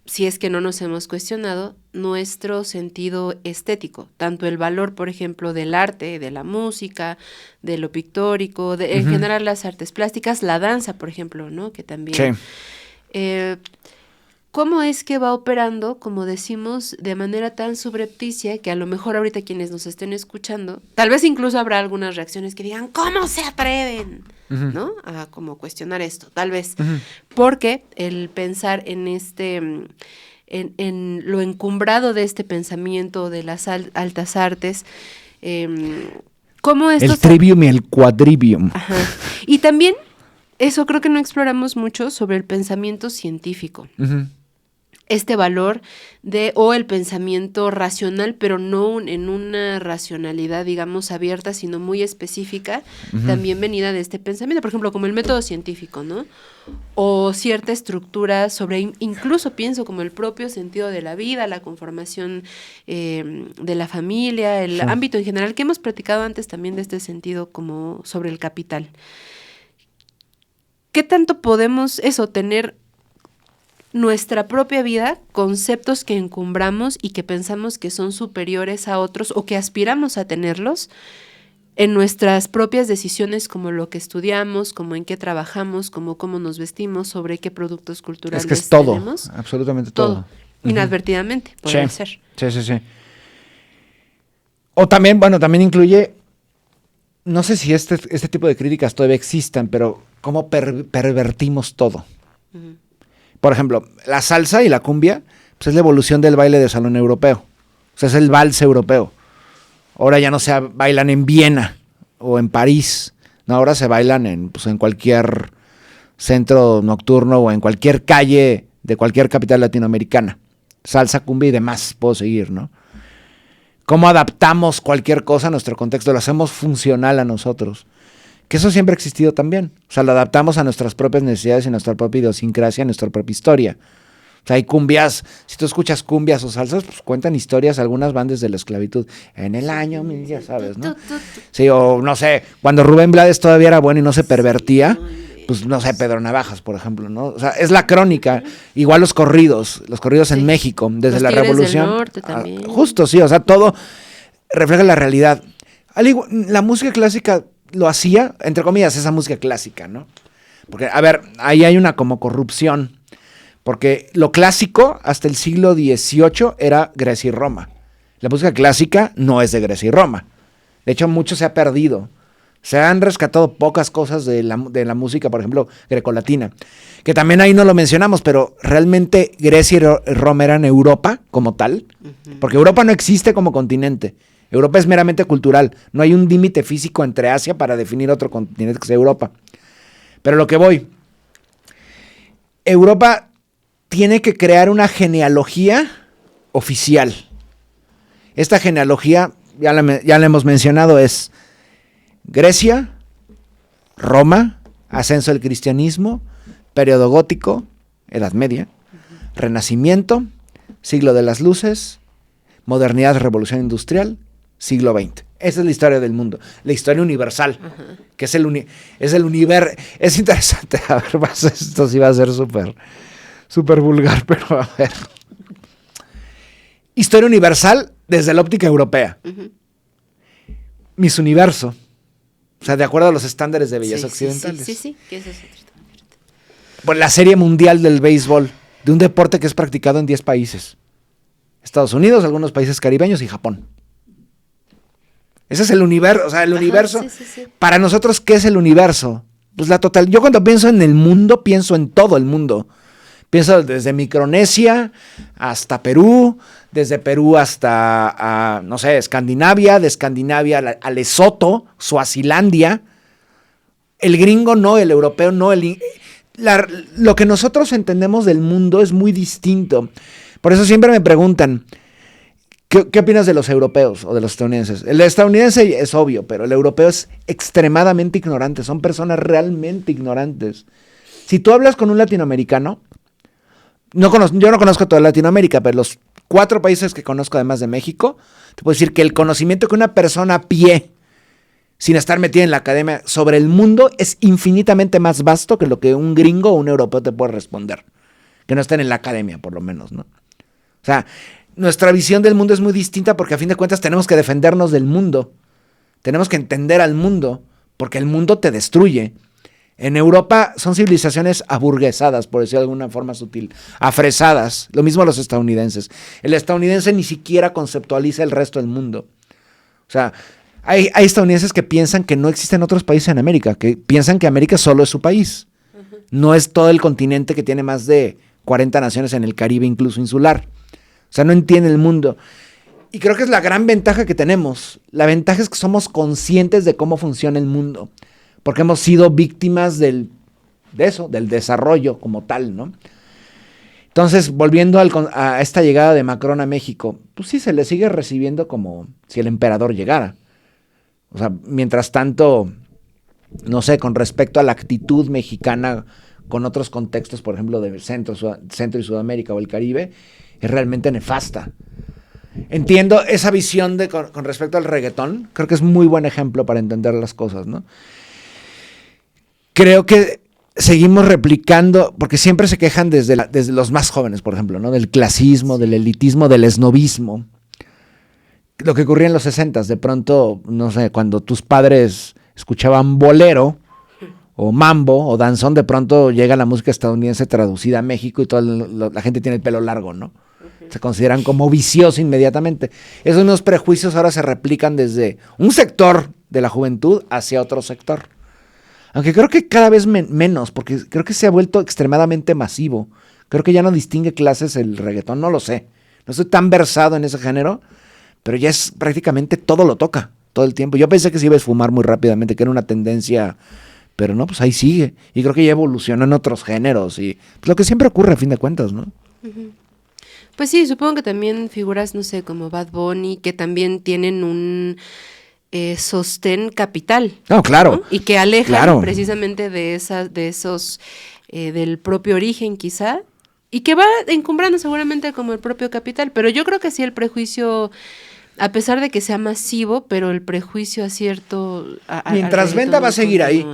S1: si es que no nos hemos cuestionado, nuestro sentido estético. Tanto el valor, por ejemplo, del arte, de la música, de lo pictórico, en general las artes plásticas, la danza, por ejemplo, ¿no? Que también... Sí. ¿Cómo es que va operando, como decimos, de manera tan subrepticia que a lo mejor ahorita quienes nos estén escuchando, tal vez incluso habrá algunas reacciones que digan, ¿cómo se atreven? ¿No? A como cuestionar esto, tal vez. Porque el pensar en en lo encumbrado de este pensamiento de las altas artes, ¿cómo esto
S2: el trivium y el quadrivium.
S1: Y también, eso creo que no exploramos mucho sobre el pensamiento científico. Este valor o el pensamiento racional, pero no en una racionalidad, digamos, abierta, sino muy específica, también venida de este pensamiento, por ejemplo, como el método científico, ¿no? O cierta estructura sobre, incluso pienso como el propio sentido de la vida, la conformación de la familia, el ámbito en general, que hemos platicado antes también de este sentido como sobre el capital. ¿Qué tanto podemos tener nuestra propia vida, conceptos que encumbramos y que pensamos que son superiores a otros o que aspiramos a tenerlos en nuestras propias decisiones, como lo que estudiamos, como en qué trabajamos, como cómo nos vestimos, sobre qué productos culturales tenemos?
S2: Es que es todo, absolutamente todo.
S1: Inadvertidamente, puede ser.
S2: Sí. O también, también incluye, no sé si este tipo de críticas todavía existan, pero cómo pervertimos todo. Por ejemplo, la salsa y la cumbia, pues es la evolución del baile de salón europeo. O sea, es el vals europeo. Ahora ya no se bailan en Viena o en París. No, ahora se bailan en cualquier centro nocturno o en cualquier calle de cualquier capital latinoamericana. Salsa, cumbia y demás, puedo seguir, ¿no? ¿Cómo adaptamos cualquier cosa a nuestro contexto? Lo hacemos funcional a nosotros. Que eso siempre ha existido también. O sea, lo adaptamos a nuestras propias necesidades y nuestra propia idiosincrasia, a nuestra propia historia. O sea, hay cumbias, si tú escuchas cumbias o salsas, pues cuentan historias, algunas van desde la esclavitud. En el año, ya sabes, ¿no? Sí, o no sé, cuando Rubén Blades todavía era bueno y no se pervertía, pues no sé, Pedro Navajas, por ejemplo, ¿no? O sea, es la crónica. Igual los corridos en México, desde la Revolución.
S1: Del Norte también.
S2: Justo, sí, o sea, todo refleja la realidad. La música clásica lo hacía, entre comillas, esa música clásica, ¿no? Porque, a ver, ahí hay una como corrupción, porque lo clásico hasta el siglo XVIII era Grecia y Roma. La música clásica no es de Grecia y Roma. De hecho, mucho se ha perdido. Se han rescatado pocas cosas de la música, por ejemplo, grecolatina, que también ahí no lo mencionamos, pero realmente Grecia y Roma eran Europa como tal, porque Europa no existe como continente. Europa es meramente cultural. No hay un límite físico entre Asia para definir otro continente que sea Europa. Pero lo que voy, Europa tiene que crear una genealogía oficial. Esta genealogía ya la hemos mencionado, es Grecia, Roma, ascenso del cristianismo, periodo gótico, Edad Media, Renacimiento, siglo de las luces, modernidad, revolución industrial, siglo XX. Esa es la historia del mundo, la historia universal, que es el universo. Es interesante, a ver, esto sí va a ser súper vulgar, pero a ver. Historia universal desde la óptica europea. Miss Universo, o sea, de acuerdo a los estándares de belleza occidentales.
S1: Sí, que eso es otro.
S2: Pues la serie mundial del béisbol, de un deporte que es practicado en 10 países. Estados Unidos, algunos países caribeños y Japón. Ese es el universo, o sea, el universo. Sí. Para nosotros, ¿qué es el universo? Pues la total. Yo cuando pienso en el mundo, pienso en todo el mundo. Pienso desde Micronesia hasta Perú, desde Perú hasta, no sé, Escandinavia, de Escandinavia a Lesoto, Suazilandia. El gringo no, el europeo no, lo que nosotros entendemos del mundo es muy distinto. Por eso siempre me preguntan, ¿qué opinas de los europeos o de los estadounidenses? El estadounidense es obvio, pero el europeo es extremadamente ignorante. Son personas realmente ignorantes. Si tú hablas con un latinoamericano, yo no conozco toda Latinoamérica, pero los 4 países que conozco además de México, te puedo decir que el conocimiento que una persona a pie, sin estar metida en la academia, sobre el mundo es infinitamente más vasto que lo que un gringo o un europeo te puede responder, que no estén en la academia, por lo menos, ¿no? O sea, nuestra visión del mundo es muy distinta porque a fin de cuentas tenemos que defendernos del mundo, tenemos que entender al mundo, porque el mundo te destruye. En Europa son civilizaciones aburguesadas, por decirlo de alguna forma sutil, afresadas, lo mismo los estadounidenses. El estadounidense ni siquiera conceptualiza el resto del mundo. O sea, hay estadounidenses que piensan que no existen otros países en América, que piensan que América solo es su país. No es todo el continente que tiene más de 40 naciones en el Caribe, incluso insular. O sea, no entiende el mundo. Y creo que es la gran ventaja que tenemos. La ventaja es que somos conscientes de cómo funciona el mundo, porque hemos sido víctimas del desarrollo como tal, ¿no? Entonces, volviendo a esta llegada de Macron a México, pues sí, se le sigue recibiendo como si el emperador llegara. O sea, mientras tanto, no sé, con respecto a la actitud mexicana con otros contextos, por ejemplo, de Centro y Sudamérica o el Caribe, es realmente nefasta. Entiendo esa visión con respecto al reggaetón, creo que es muy buen ejemplo para entender las cosas, ¿no? Creo que seguimos replicando, porque siempre se quejan desde los más jóvenes, por ejemplo, ¿no? Del clasismo, del elitismo, del esnobismo. Lo que ocurría en los 60s, de pronto, no sé, cuando tus padres escuchaban bolero o mambo o danzón, de pronto llega la música estadounidense traducida a México y toda la gente tiene el pelo largo, ¿no? Se consideran como viciosos inmediatamente. Esos mismos prejuicios ahora se replican desde un sector de la juventud hacia otro sector. Aunque creo que cada vez menos, porque creo que se ha vuelto extremadamente masivo. Creo que ya no distingue clases el reggaetón, no lo sé. No estoy tan versado en ese género, pero ya es prácticamente todo lo toca, todo el tiempo. Yo pensé que se iba a esfumar muy rápidamente, que era una tendencia, pero no, pues ahí sigue. Y creo que ya evolucionó en otros géneros y pues, lo que siempre ocurre a fin de cuentas, ¿no?
S1: Pues sí, supongo que también figuras, no sé, como Bad Bunny, que también tienen un sostén capital.
S2: No, claro.
S1: ¿No? Y que alejan
S2: claro.
S1: precisamente de esos, del propio origen quizá, y que va encumbrando seguramente como el propio capital. Pero yo creo que sí el prejuicio, a pesar de que sea masivo, pero el prejuicio a cierto...
S2: Mientras venda va a seguir ahí.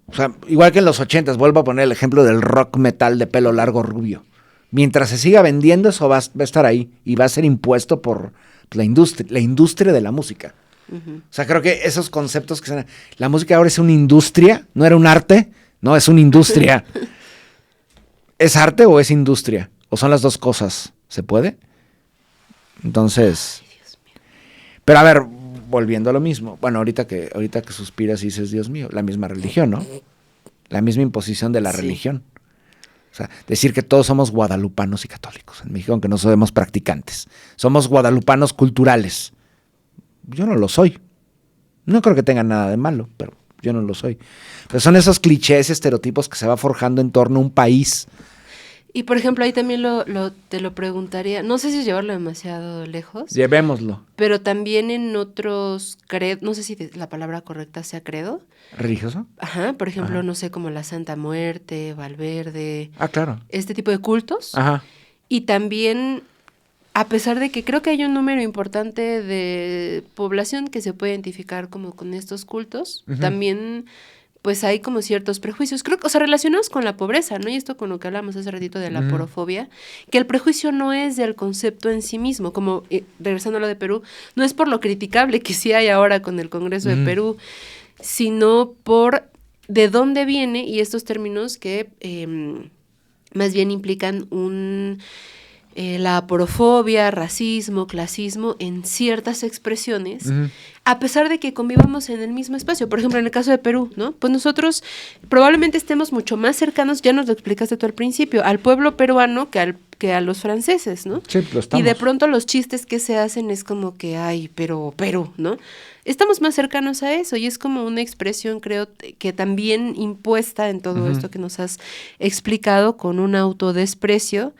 S2: O sea, igual que en los 80s, vuelvo a poner el ejemplo del rock metal de pelo largo rubio. Mientras se siga vendiendo, eso va a estar ahí y va a ser impuesto por la industria de la música. O sea, creo que esos conceptos que la música ahora es una industria, no era un arte, no, es una industria. ¿Es arte o es industria? ¿O son las dos cosas? ¿Se puede? Entonces... Pero a ver, volviendo a lo mismo. Bueno, ahorita que suspiras y dices, Dios mío, la misma religión, ¿no? La misma imposición de la religión. O sea, decir que todos somos guadalupanos y católicos en México, aunque no somos practicantes. Somos guadalupanos culturales. Yo no lo soy. No creo que tenga nada de malo, pero yo no lo soy. Pero son esos clichés, estereotipos que se va forjando en torno a un país
S1: Y por ejemplo, ahí también te lo preguntaría, no sé si es llevarlo demasiado lejos.
S2: Llevémoslo.
S1: Pero también en otros credos, no sé si la palabra correcta sea credo.
S2: ¿Religioso?
S1: Ajá, por ejemplo,
S2: Ajá.
S1: no sé, como la Santa Muerte, Valverde.
S2: Claro.
S1: Este tipo de cultos.
S2: Ajá.
S1: Y también, a pesar de que creo que hay un número importante de población que se puede identificar como con estos cultos, también pues hay como ciertos prejuicios, creo que, o sea, relacionados con la pobreza, ¿no? Y esto con lo que hablamos hace ratito de la porofobia, que el prejuicio no es del concepto en sí mismo, como regresando a lo de Perú, no es por lo criticable que sí hay ahora con el Congreso de Perú, sino por de dónde viene y estos términos que más bien implican la aporofobia, racismo, clasismo en ciertas expresiones, a pesar de que convivamos en el mismo espacio. Por ejemplo, en el caso de Perú, ¿no? Pues nosotros probablemente estemos mucho más cercanos, ya nos lo explicaste tú al principio, al pueblo peruano que a los franceses, ¿no?
S2: Sí, lo estamos.
S1: Y de pronto los chistes que se hacen es como que, ay, pero, ¿no? Estamos más cercanos a eso y es como una expresión, creo, que también impuesta en todo esto que nos has explicado con un autodesprecio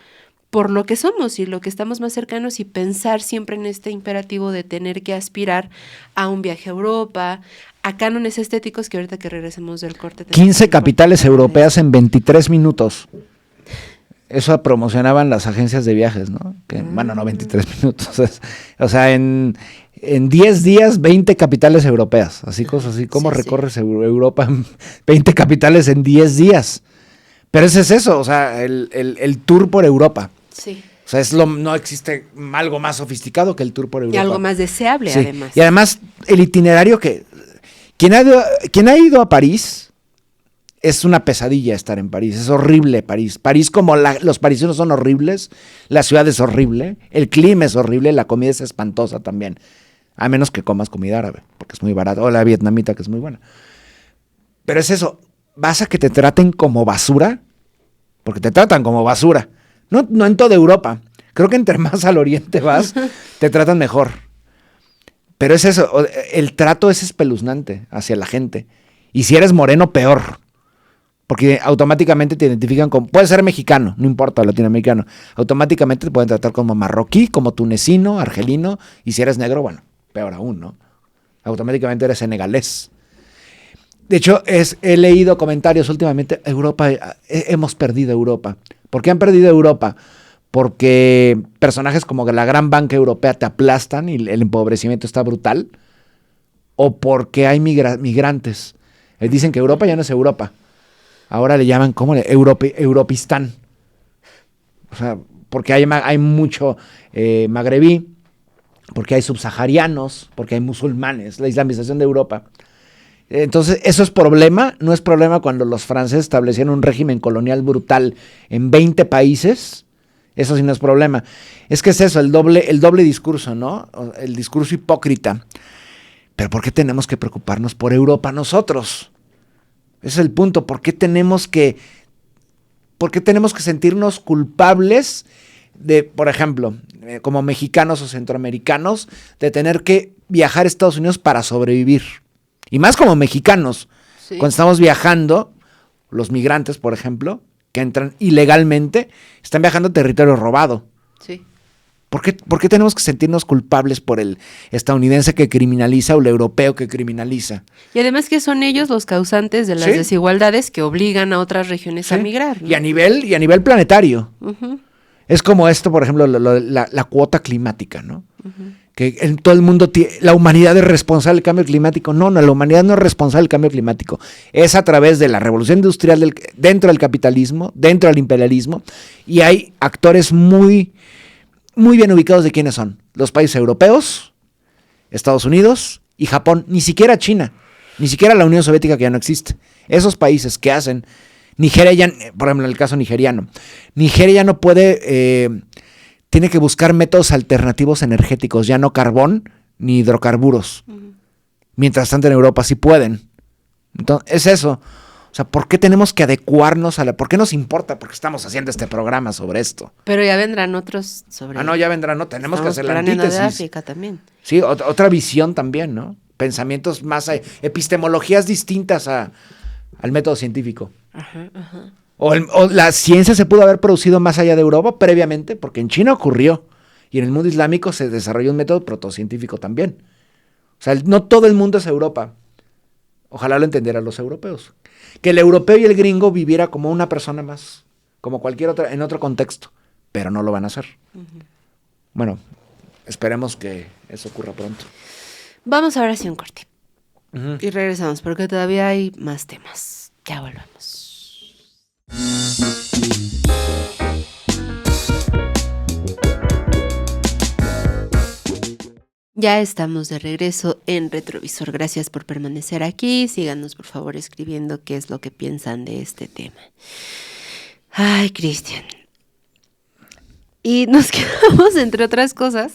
S1: por lo que somos y lo que estamos más cercanos y pensar siempre en este imperativo de tener que aspirar a un viaje a Europa, a cánones estéticos que ahorita que regresemos del corte.
S2: 15 capitales europeas en 23 minutos. Eso promocionaban las agencias de viajes, ¿no? Que, bueno, no 23 minutos. O sea, en 10 días, 20 capitales europeas. Así cosas así. ¿Cómo recorres Europa? 20 capitales en 10 días. Pero ese es eso, o sea, el tour por Europa.
S1: Sí.
S2: O sea, no existe algo más sofisticado que el tour por Europa.
S1: Y algo más deseable,
S2: sí.
S1: además.
S2: Y además, el itinerario que... Quien ha ido a París, es una pesadilla estar en París. Es horrible París. París, como los parisinos son horribles, la ciudad es horrible, el clima es horrible, la comida es espantosa también. A menos que comas comida árabe, porque es muy barata. O la vietnamita, que es muy buena. Pero es eso. ¿Vas a que te traten como basura? Porque te tratan como basura. No en toda Europa. Creo que entre más al oriente vas, te tratan mejor. Pero es eso, el trato es espeluznante hacia la gente. Y si eres moreno, peor. Porque automáticamente te identifican como... Puedes ser mexicano, no importa, latinoamericano. Automáticamente te pueden tratar como marroquí, como tunecino, argelino. Y si eres negro, bueno, peor aún, ¿no? Automáticamente eres senegalés. De hecho, he leído comentarios últimamente, hemos perdido Europa. ¿Por qué han perdido Europa? Porque personajes como la gran banca europea te aplastan y el empobrecimiento está brutal. O porque hay migrantes. Dicen que Europa ya no es Europa. Ahora le llaman, ¿cómo? Europistán. O sea, porque hay mucho magrebí, porque hay subsaharianos, porque hay musulmanes, la islamización de Europa. Entonces, ¿eso es problema? No es problema cuando los franceses establecieron un régimen colonial brutal en 20 países. Eso sí no es problema. Es que es eso, el doble discurso, ¿no? El discurso hipócrita. Pero ¿por qué tenemos que preocuparnos por Europa nosotros? Ese es el punto. ¿Por qué tenemos que sentirnos culpables de, por ejemplo, como mexicanos o centroamericanos, de tener que viajar a Estados Unidos para sobrevivir? Y más como mexicanos, sí. Cuando estamos viajando, los migrantes, por ejemplo, que entran ilegalmente, están viajando a territorio robado.
S1: Sí.
S2: ¿Por qué tenemos que sentirnos culpables por el estadounidense que criminaliza o el europeo que criminaliza?
S1: Y además que son ellos los causantes de las desigualdades que obligan a otras regiones a migrar, ¿no?
S2: Y a nivel planetario. Es como esto, por ejemplo, la cuota climática, ¿no? Que en todo el mundo la humanidad es responsable del cambio climático. No, la humanidad no es responsable del cambio climático. Es a través de la revolución industrial dentro del capitalismo, dentro del imperialismo, y hay actores muy, muy bien ubicados de quiénes son. Los países europeos, Estados Unidos y Japón, ni siquiera China, ni siquiera la Unión Soviética, que ya no existe. Esos países que hacen... Nigeria ya, por ejemplo, en el caso nigeriano, Nigeria ya no puede... tiene que buscar métodos alternativos energéticos, ya no carbón ni hidrocarburos. Mientras tanto en Europa sí pueden. Entonces, es eso. O sea, ¿por qué tenemos que adecuarnos ¿por qué nos importa? Porque estamos haciendo este programa sobre esto.
S1: Pero ya vendrán otros sobre...
S2: no, ya vendrán, no. Tenemos que hacer la antítesis.
S1: De África también.
S2: Sí, otra visión también, ¿no? Pensamientos más... epistemologías distintas al método científico. O la ciencia se pudo haber producido más allá de Europa previamente, porque en China ocurrió. Y en el mundo islámico se desarrolló un método protocientífico también. O sea, no todo el mundo es Europa. Ojalá lo entendieran los europeos. Que el europeo y el gringo viviera como una persona más, como cualquier otra, en otro contexto. Pero no lo van a hacer. Bueno, esperemos que eso ocurra pronto.
S1: Vamos ahora hacia un corte. Y regresamos, porque todavía hay más temas. Ya volvemos. Ya estamos de regreso en Retrovisor. Gracias por permanecer aquí. Síganos, por favor, escribiendo qué es lo que piensan de este tema. Ay, Cristian. Y nos quedamos, entre otras cosas,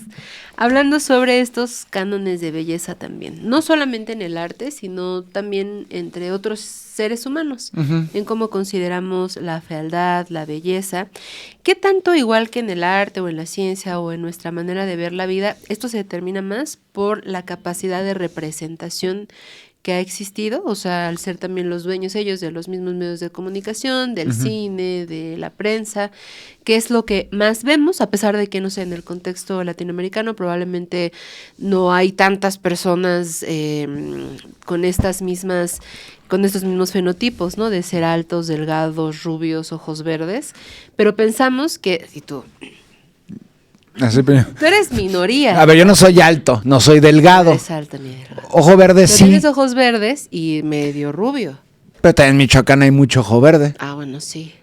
S1: hablando sobre estos cánones de belleza también. No solamente en el arte, sino también entre otros seres humanos. En cómo consideramos la fealdad, la belleza. ¿Qué tanto, igual que en el arte o en la ciencia o en nuestra manera de ver la vida, esto se determina más por la capacidad de representación que ha existido? O sea, al ser también los dueños ellos de los mismos medios de comunicación, del cine, de la prensa, que es lo que más vemos, a pesar de que, no sé, en el contexto latinoamericano probablemente no hay tantas personas con estos mismos fenotipos, ¿no? De ser altos, delgados, rubios, ojos verdes, pero pensamos que, si tú eres minoría.
S2: A ver, yo no soy alto, no soy delgado.
S1: No eres alto ni delgado.
S2: Ojo verde
S1: pero
S2: sí.
S1: Tienes ojos verdes y medio rubio.
S2: Pero también en Michoacán hay mucho ojo verde.
S1: Ah, bueno, sí.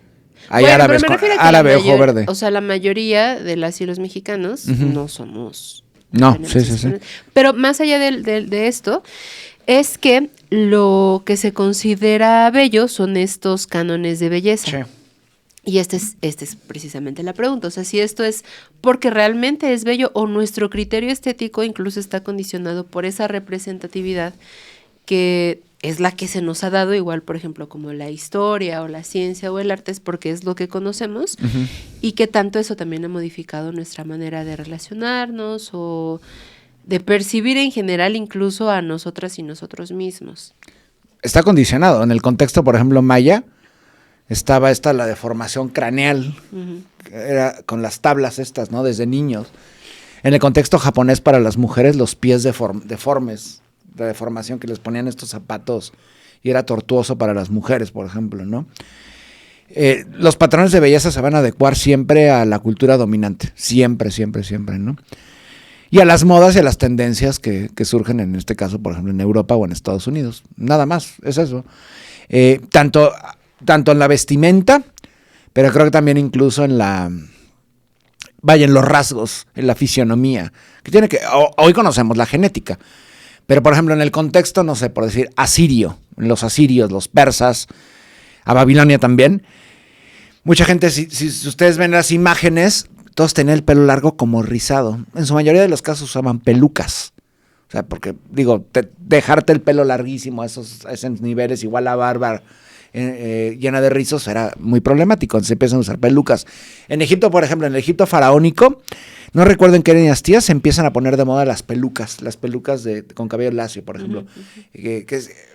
S2: Hay árabes con árabe, ojo verde.
S1: O sea, la mayoría de las y los mexicanos no somos.
S2: No, sí.
S1: Pero más allá de esto, es que lo que se considera bello son estos cánones de belleza.
S2: Sí.
S1: Y esta es precisamente la pregunta. O sea, si esto es porque realmente es bello o nuestro criterio estético incluso está condicionado por esa representatividad que es la que se nos ha dado, igual, por ejemplo, como la historia o la ciencia o el arte, es porque es lo que conocemos, y que tanto eso también ha modificado nuestra manera de relacionarnos o de percibir en general incluso a nosotras y nosotros mismos.
S2: Está condicionado. En el contexto, por ejemplo, maya, estaba la deformación craneal, que era con las tablas estas, ¿no? Desde niños. En el contexto japonés, para las mujeres, los pies deformes, de deformación, que les ponían estos zapatos y era tortuoso para las mujeres, por ejemplo, ¿no? Los patrones de belleza se van a adecuar siempre a la cultura dominante, siempre, ¿no? Y a las modas y a las tendencias que surgen, en este caso, por ejemplo, en Europa o en Estados Unidos. Nada más, es eso. Tanto en la vestimenta, pero creo que también incluso en en los rasgos, en la fisionomía, que hoy conocemos la genética, pero por ejemplo en el contexto, no sé, por decir asirio, los asirios, los persas, a Babilonia también, mucha gente, si ustedes ven las imágenes, todos tenían el pelo largo como rizado, en su mayoría de los casos usaban pelucas. O sea, porque digo, dejarte el pelo larguísimo a esos niveles, igual a barba llena de rizos, era muy problemático. Entonces empiezan a usar pelucas. En Egipto, por ejemplo, en el Egipto faraónico, no recuerdo en qué dinastía, se empiezan a poner de moda las pelucas con cabello lacio, por ejemplo.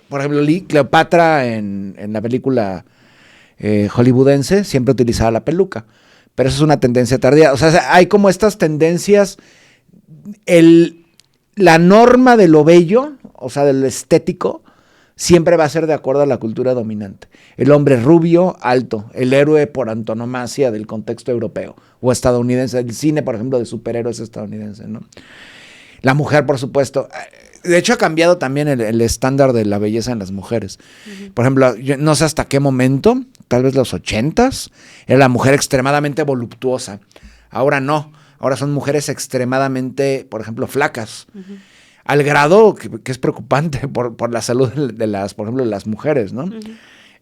S2: Por ejemplo, Cleopatra en la película hollywoodense siempre utilizaba la peluca, pero eso es una tendencia tardía. O sea, hay como estas tendencias, la norma de lo bello, o sea, de lo estético, siempre va a ser de acuerdo a la cultura dominante. El hombre rubio, alto, el héroe por antonomasia del contexto europeo o estadounidense. El cine, por ejemplo, de superhéroes estadounidense, ¿no? La mujer, por supuesto. De hecho, ha cambiado también el estándar de la belleza en las mujeres. Por ejemplo, yo no sé hasta qué momento, tal vez los 80s, era la mujer extremadamente voluptuosa. Ahora no. Ahora son mujeres extremadamente, por ejemplo, flacas. Al grado que es preocupante por la salud por ejemplo, de las mujeres, ¿no?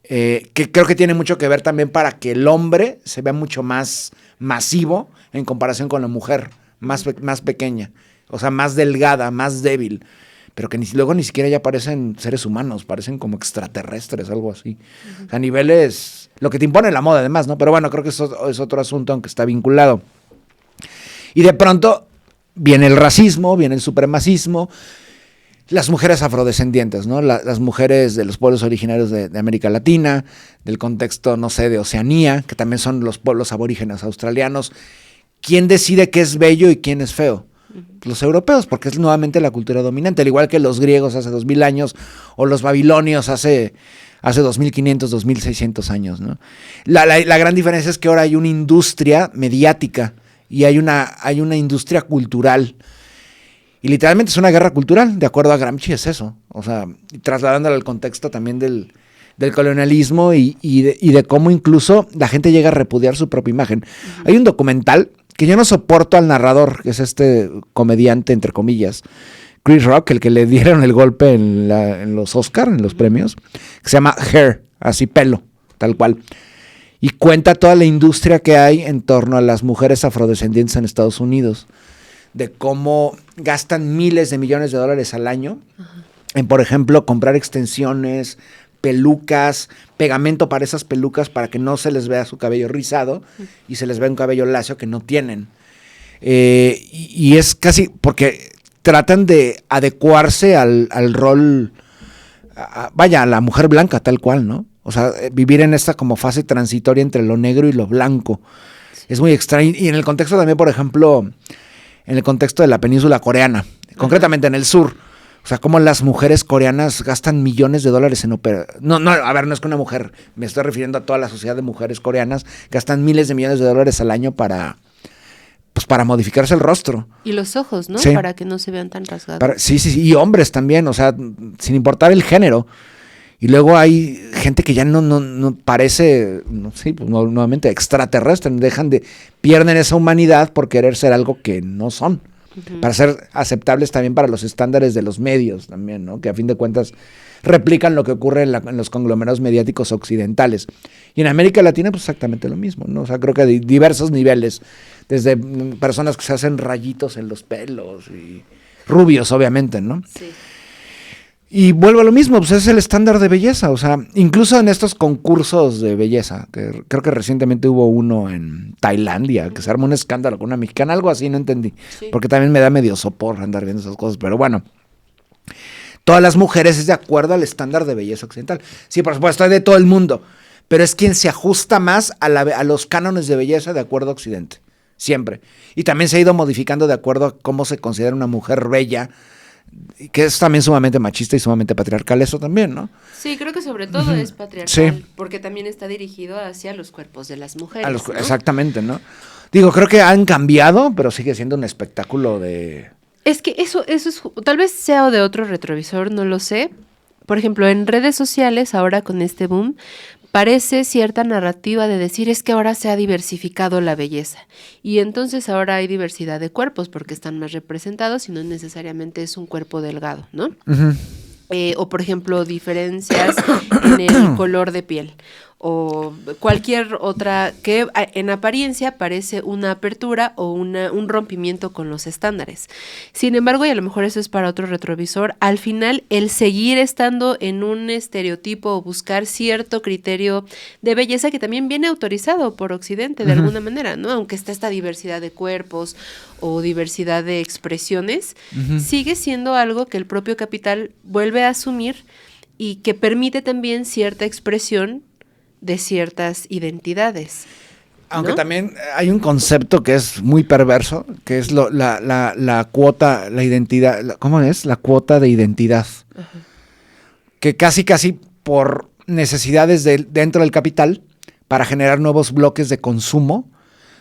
S2: Que creo que tiene mucho que ver también para que el hombre se vea mucho más masivo en comparación con la mujer, más pequeña, o sea, más delgada, más débil, pero que luego ni siquiera ya parecen seres humanos, parecen como extraterrestres, algo así. O sea, a niveles, lo que te impone la moda además, ¿no? Pero bueno, creo que eso es otro asunto, aunque está vinculado. Y de pronto viene el racismo, viene el supremacismo, las mujeres afrodescendientes, ¿no? Las mujeres de los pueblos originarios de América Latina, del contexto, no sé, de Oceanía, que también son los pueblos aborígenes australianos. ¿Quién decide qué es bello y quién es feo? Los europeos, porque es nuevamente la cultura dominante, al igual que los griegos hace 2000 años o los babilonios hace 2500, 2600 años, ¿no? La gran diferencia es que ahora hay una industria mediática y hay una industria cultural. Y literalmente es una guerra cultural, de acuerdo a Gramsci es eso. O sea, trasladándolo al contexto también del colonialismo y de cómo incluso la gente llega a repudiar su propia imagen. Uh-huh. Hay un documental que yo no soporto al narrador, que es este comediante, entre comillas, Chris Rock, el que le dieron el golpe en los Oscar, en los premios, que se llama Hair, así pelo, tal cual. Y cuenta toda la industria que hay en torno a las mujeres afrodescendientes en Estados Unidos, de cómo gastan miles de millones de dólares al año en, por ejemplo, comprar extensiones, pelucas, pegamento para esas pelucas para que no se les vea su cabello rizado y se les vea un cabello lacio que no tienen. Y es casi porque tratan de adecuarse al rol, a la mujer blanca tal cual, ¿no? O sea, vivir en esta como fase transitoria entre lo negro y lo blanco. Sí. Es muy extraño. Y en el contexto también, por ejemplo, en el contexto de la península coreana, concretamente en el sur. O sea, cómo las mujeres coreanas gastan millones de dólares en no, a ver, no es que una mujer, me estoy refiriendo a toda la sociedad de mujeres coreanas, gastan miles de millones de dólares al año para modificarse el rostro.
S1: Y los ojos, ¿no?
S2: Sí.
S1: Para que no se vean tan rasgados.
S2: Sí, y hombres también, o sea, sin importar el género. Y luego hay gente que ya no parece, pues nuevamente extraterrestre, pierden esa humanidad por querer ser algo que no son, para ser aceptables también para los estándares de los medios también, ¿no? Que a fin de cuentas replican lo que ocurre en los conglomerados mediáticos occidentales. Y en América Latina pues exactamente lo mismo, ¿no? O sea, creo que hay diversos niveles, desde personas que se hacen rayitos en los pelos y rubios, obviamente, ¿no? Sí. Y vuelvo a lo mismo, pues es el estándar de belleza, o sea, incluso en estos concursos de belleza, que creo que recientemente hubo uno en Tailandia, que se armó un escándalo con una mexicana, algo así, no entendí, sí. Porque también me da medio sopor andar viendo esas cosas, pero bueno, todas las mujeres es de acuerdo al estándar de belleza occidental. Sí, por supuesto, hay de todo el mundo, pero es quien se ajusta más a los cánones de belleza de acuerdo a Occidente, siempre. Y también se ha ido modificando de acuerdo a cómo se considera una mujer bella, que es también sumamente machista y sumamente patriarcal eso también, ¿no?
S1: Sí, creo que sobre todo es patriarcal, sí. Porque también está dirigido hacia los cuerpos de las mujeres, ¿no?
S2: Exactamente, ¿no? Digo, creo que han cambiado, pero sigue siendo un espectáculo de...
S1: Es que eso es, tal vez sea de otro retrovisor, no lo sé. Por ejemplo, en redes sociales, ahora con este boom, parece cierta narrativa de decir es que ahora se ha diversificado la belleza y entonces ahora hay diversidad de cuerpos porque están más representados y no necesariamente es un cuerpo delgado, ¿no? Uh-huh. O por ejemplo diferencias en el color de piel o cualquier otra que en apariencia parece una apertura o un rompimiento con los estándares. Sin embargo, y a lo mejor eso es para otro retrovisor, al final el seguir estando en un estereotipo o buscar cierto criterio de belleza que también viene autorizado por Occidente de alguna manera, ¿no? Aunque está esta diversidad de cuerpos o diversidad de expresiones, sigue siendo algo que el propio capital vuelve a asumir y que permite también cierta expresión de ciertas identidades.
S2: Aunque
S1: ¿no?
S2: También hay un concepto que es muy perverso, que es la cuota, la identidad, ¿cómo es? La cuota de identidad. Uh-huh. Que casi por necesidades dentro del capital, para generar nuevos bloques de consumo,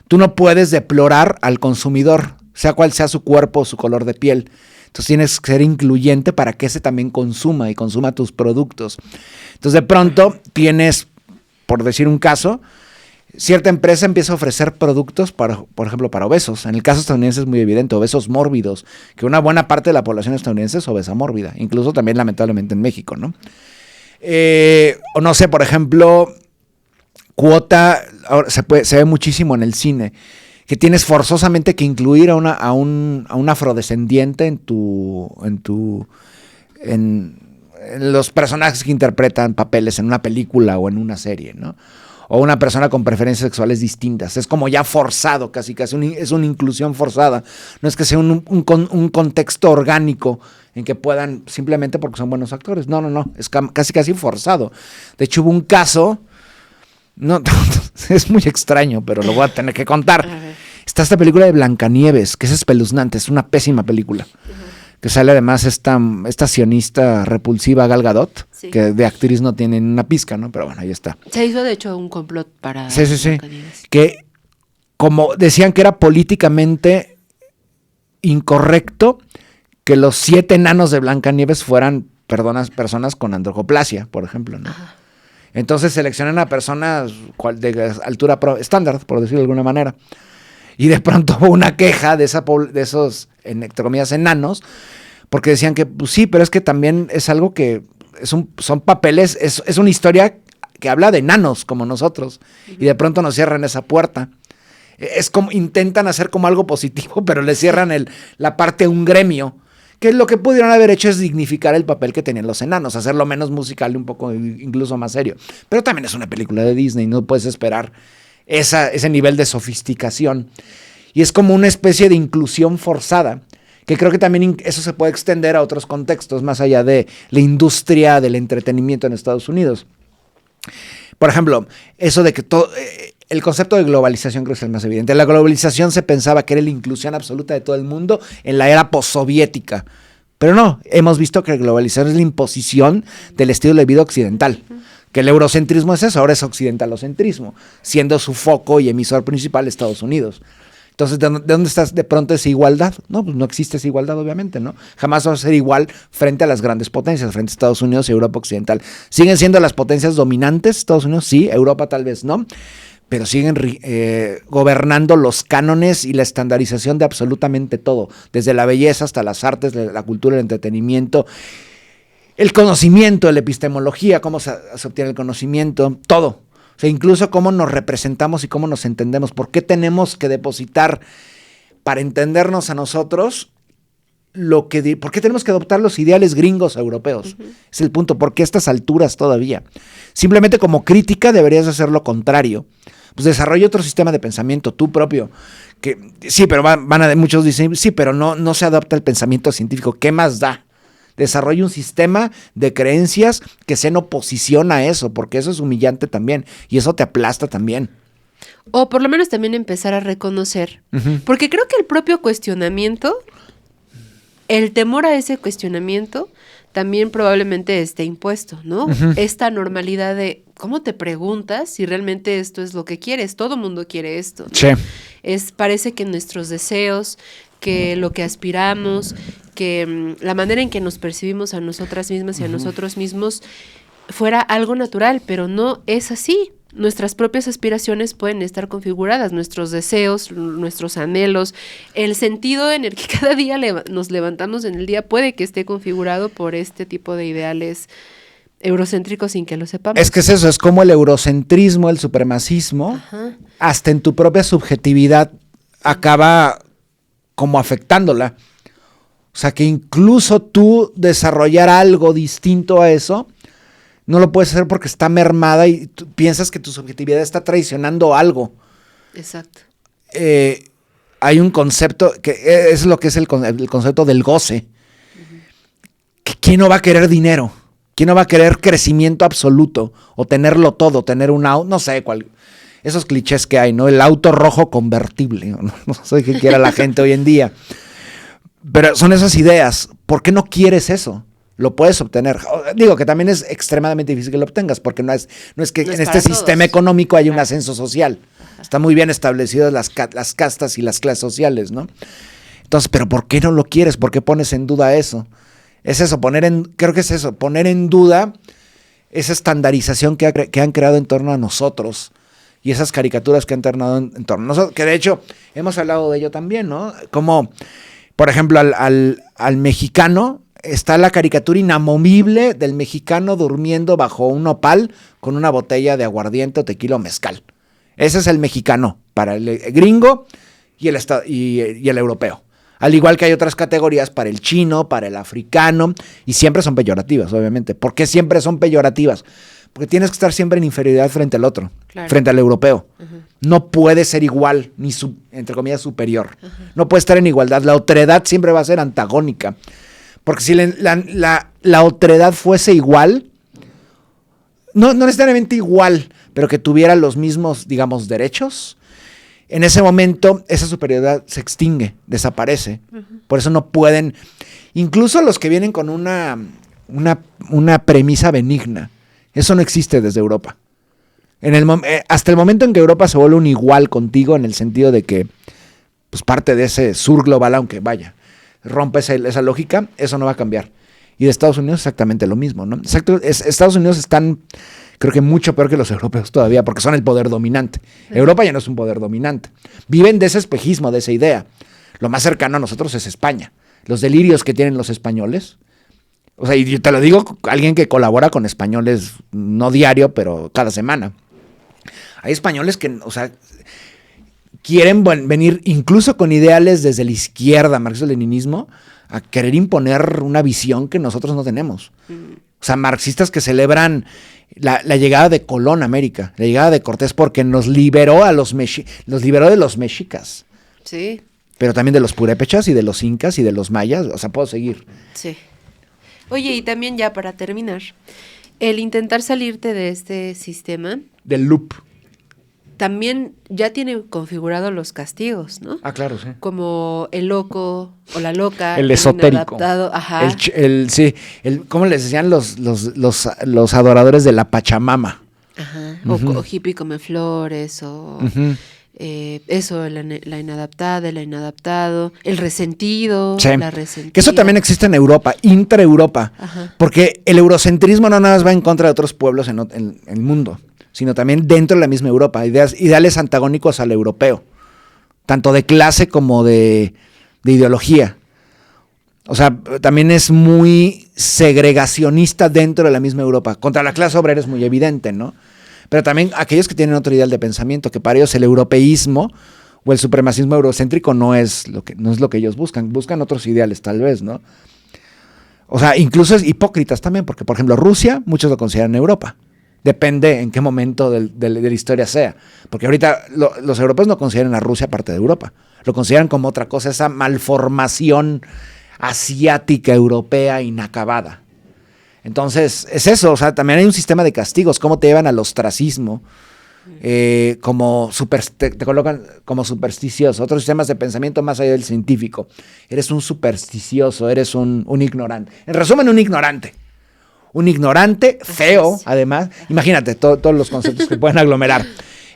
S2: tú no puedes deplorar al consumidor, sea cual sea su cuerpo o su color de piel. Entonces tienes que ser incluyente para que ese también consuma y consuma tus productos. Entonces de pronto tienes, por decir un caso, cierta empresa empieza a ofrecer productos, por ejemplo, para obesos. En el caso estadounidense es muy evidente, obesos mórbidos, que una buena parte de la población estadounidense es obesa mórbida, incluso también lamentablemente en México, ¿no? O no sé, por ejemplo, cuota, ahora se ve muchísimo en el cine, que tienes forzosamente que incluir a un afrodescendiente en los personajes que interpretan papeles en una película o en una serie, ¿no? O una persona con preferencias sexuales distintas. Es como ya forzado, casi es una inclusión forzada. No es que sea un contexto orgánico en que puedan, simplemente porque son buenos actores. No, es casi forzado. De hecho, hubo un caso, no, es muy extraño, pero lo voy a tener que contar. Está esta película de Blancanieves, que es espeluznante, es una pésima película. Que sale además esta sionista repulsiva Gal Gadot, sí, que de actriz no tiene ni una pizca, ¿no? Pero bueno, ahí está.
S1: Se hizo de hecho un complot para...
S2: Sí. Que como decían que era políticamente incorrecto que los 7 enanos de Blancanieves fueran personas con androgoplasia, por ejemplo, ¿no? Ajá. Entonces seleccionan a personas de altura estándar, por decirlo de alguna manera. Y de pronto hubo una queja de esos, entre comillas, enanos, porque decían que, pues sí, pero es que también es algo que son papeles, es una historia que habla de enanos como nosotros, y de pronto nos cierran esa puerta. Es como, intentan hacer como algo positivo, pero le cierran la parte a un gremio, que lo que pudieron haber hecho es dignificar el papel que tenían los enanos, hacerlo menos musical y un poco incluso más serio. Pero también es una película de Disney, no puedes esperar ese nivel de sofisticación. Y es como una especie de inclusión forzada, que creo que también eso se puede extender a otros contextos, más allá de la industria del entretenimiento en Estados Unidos. Por ejemplo, eso de que el concepto de globalización creo que es el más evidente. La globalización se pensaba que era la inclusión absoluta de todo el mundo en la era postsoviética. Pero no, hemos visto que la globalización es la imposición del estilo de vida occidental. Que el eurocentrismo es eso, ahora es occidentalocentrismo, siendo su foco y emisor principal Estados Unidos. Entonces, ¿de dónde está de pronto esa igualdad? No, pues no existe esa igualdad, obviamente, ¿no? Jamás va a ser igual frente a las grandes potencias, frente a Estados Unidos y Europa Occidental. ¿Siguen siendo las potencias dominantes Estados Unidos? Sí, Europa tal vez no, pero siguen gobernando los cánones y la estandarización de absolutamente todo, desde la belleza hasta las artes, la cultura, el entretenimiento, el conocimiento, la epistemología, cómo se obtiene el conocimiento, todo. O sea, incluso cómo nos representamos y cómo nos entendemos. ¿Por qué tenemos que depositar para entendernos a nosotros por qué tenemos que adoptar los ideales gringos europeos? Uh-huh. Es el punto. ¿Por qué a estas alturas todavía? Simplemente como crítica deberías hacer lo contrario. Pues desarrolla otro sistema de pensamiento, tú propio. Que sí, pero muchos dicen, sí, pero no se adapta el pensamiento científico. ¿Qué más da? Desarrolla un sistema de creencias que sea en oposición a eso, porque eso es humillante también, y eso te aplasta también.
S1: O por lo menos también empezar a reconocer, uh-huh, porque creo que el propio cuestionamiento, el temor a ese cuestionamiento, también probablemente esté impuesto, ¿no? Uh-huh. Esta normalidad de, ¿cómo te preguntas si realmente esto es lo que quieres? Todo mundo quiere esto, ¿no? Sí. Parece que nuestros deseos, que lo que aspiramos, que la manera en que nos percibimos a nosotras mismas y a nosotros mismos fuera algo natural, pero no es así. Nuestras propias aspiraciones pueden estar configuradas, nuestros deseos, nuestros anhelos, el sentido en el que cada día nos levantamos en el día puede que esté configurado por este tipo de ideales eurocéntricos sin que lo sepamos.
S2: Es que es eso, es como el eurocentrismo, el supremacismo, ajá, hasta en tu propia subjetividad acaba como afectándola. O sea, que incluso tú desarrollar algo distinto a eso, no lo puedes hacer porque está mermada y tú piensas que tu subjetividad está traicionando algo.
S1: Exacto.
S2: Hay un concepto, que es lo que es el concepto del goce. Uh-huh. ¿Quién no va a querer dinero? ¿Quién no va a querer crecimiento absoluto? O tenerlo todo, tener un auto, no sé cuál. Esos clichés que hay, ¿no? El auto rojo convertible. No sé qué quiera la gente hoy en día. Pero son esas ideas. ¿Por qué no quieres eso? Lo puedes obtener. Digo que también es extremadamente difícil que lo obtengas, porque no es que en este sistema económico haya un ascenso social. Está muy bien establecidas las castas y las clases sociales, ¿no? Entonces, ¿pero por qué no lo quieres? ¿Por qué pones en duda eso? Es eso, creo que es eso, poner en duda esa estandarización que han creado en torno a nosotros y esas caricaturas que han tornado en torno a nosotros, que de hecho hemos hablado de ello también, ¿no? Como, por ejemplo, al mexicano está la caricatura inamovible del mexicano durmiendo bajo un nopal con una botella de aguardiente o tequila o mezcal. Ese es el mexicano para el gringo y el europeo. Al igual que hay otras categorías para el chino, para el africano, y siempre son peyorativas, obviamente. ¿Por qué siempre son peyorativas? Porque tienes que estar siempre en inferioridad frente al otro, claro, frente al europeo. Uh-huh. No puede ser igual, ni entre comillas superior. Uh-huh. No puede estar en igualdad. La otredad siempre va a ser antagónica. Porque si la otredad fuese igual, no necesariamente igual, pero que tuviera los mismos, digamos, derechos, en ese momento esa superioridad se extingue, desaparece. Por eso no pueden, incluso los que vienen con una premisa benigna, eso no existe desde Europa. Hasta el momento en que Europa se vuelve un igual contigo, en el sentido de que pues parte de ese sur global, aunque vaya, rompe esa lógica, eso no va a cambiar. Y de Estados Unidos exactamente lo mismo, ¿no? Estados Unidos están, creo que mucho peor que los europeos todavía, porque son el poder dominante. Europa ya no es un poder dominante. Viven de ese espejismo, de esa idea. Lo más cercano a nosotros es España. Los delirios que tienen los españoles. O sea, y yo te lo digo, alguien que colabora con españoles, no diario, pero cada semana. Hay españoles que, o sea, quieren venir incluso con ideales desde la izquierda, marxismo-leninismo, a querer imponer una visión que nosotros no tenemos. O sea, marxistas que celebran la llegada de Colón a América, la llegada de Cortés, porque nos liberó nos liberó de los mexicas.
S1: Sí.
S2: Pero también de los purépechas y de los incas y de los mayas. O sea, puedo seguir.
S1: Sí. Oye, y también ya para terminar, el intentar salirte de este sistema...
S2: Del loop.
S1: También ya tiene configurado los castigos, ¿no?
S2: Ah, claro, sí.
S1: Como el loco o la loca.
S2: El esotérico.
S1: Ajá.
S2: Sí, ¿cómo les decían los adoradores de la Pachamama?
S1: Ajá. O hippie come flores, o eso, la inadaptada, el inadaptado, el resentido,
S2: sí.
S1: la resentida.
S2: Que eso también existe en Europa, intra-Europa. Ajá. Porque el eurocentrismo no nada más va en contra de otros pueblos en el mundo, sino también dentro de la misma Europa, ideales antagónicos al europeo, tanto de clase como de ideología. O sea, también es muy segregacionista dentro de la misma Europa. Contra la clase obrera es muy evidente, ¿no? Pero también aquellos que tienen otro ideal de pensamiento, que para ellos el europeísmo o el supremacismo eurocéntrico no es lo que ellos buscan otros ideales tal vez, ¿no? O sea, incluso es hipócritas también, porque por ejemplo Rusia, muchos lo consideran Europa. Depende en qué momento de la historia sea. Porque ahorita los europeos no consideran a Rusia parte de Europa. Lo consideran como otra cosa, esa malformación asiática, europea, inacabada. Entonces, es eso. O sea, también hay un sistema de castigos. Cómo te llevan al ostracismo. Te colocan como supersticioso. Otros sistemas de pensamiento más allá del científico. Eres un supersticioso, eres un ignorante. En resumen, un ignorante. Un ignorante, feo, además. Imagínate todos los conceptos que pueden aglomerar.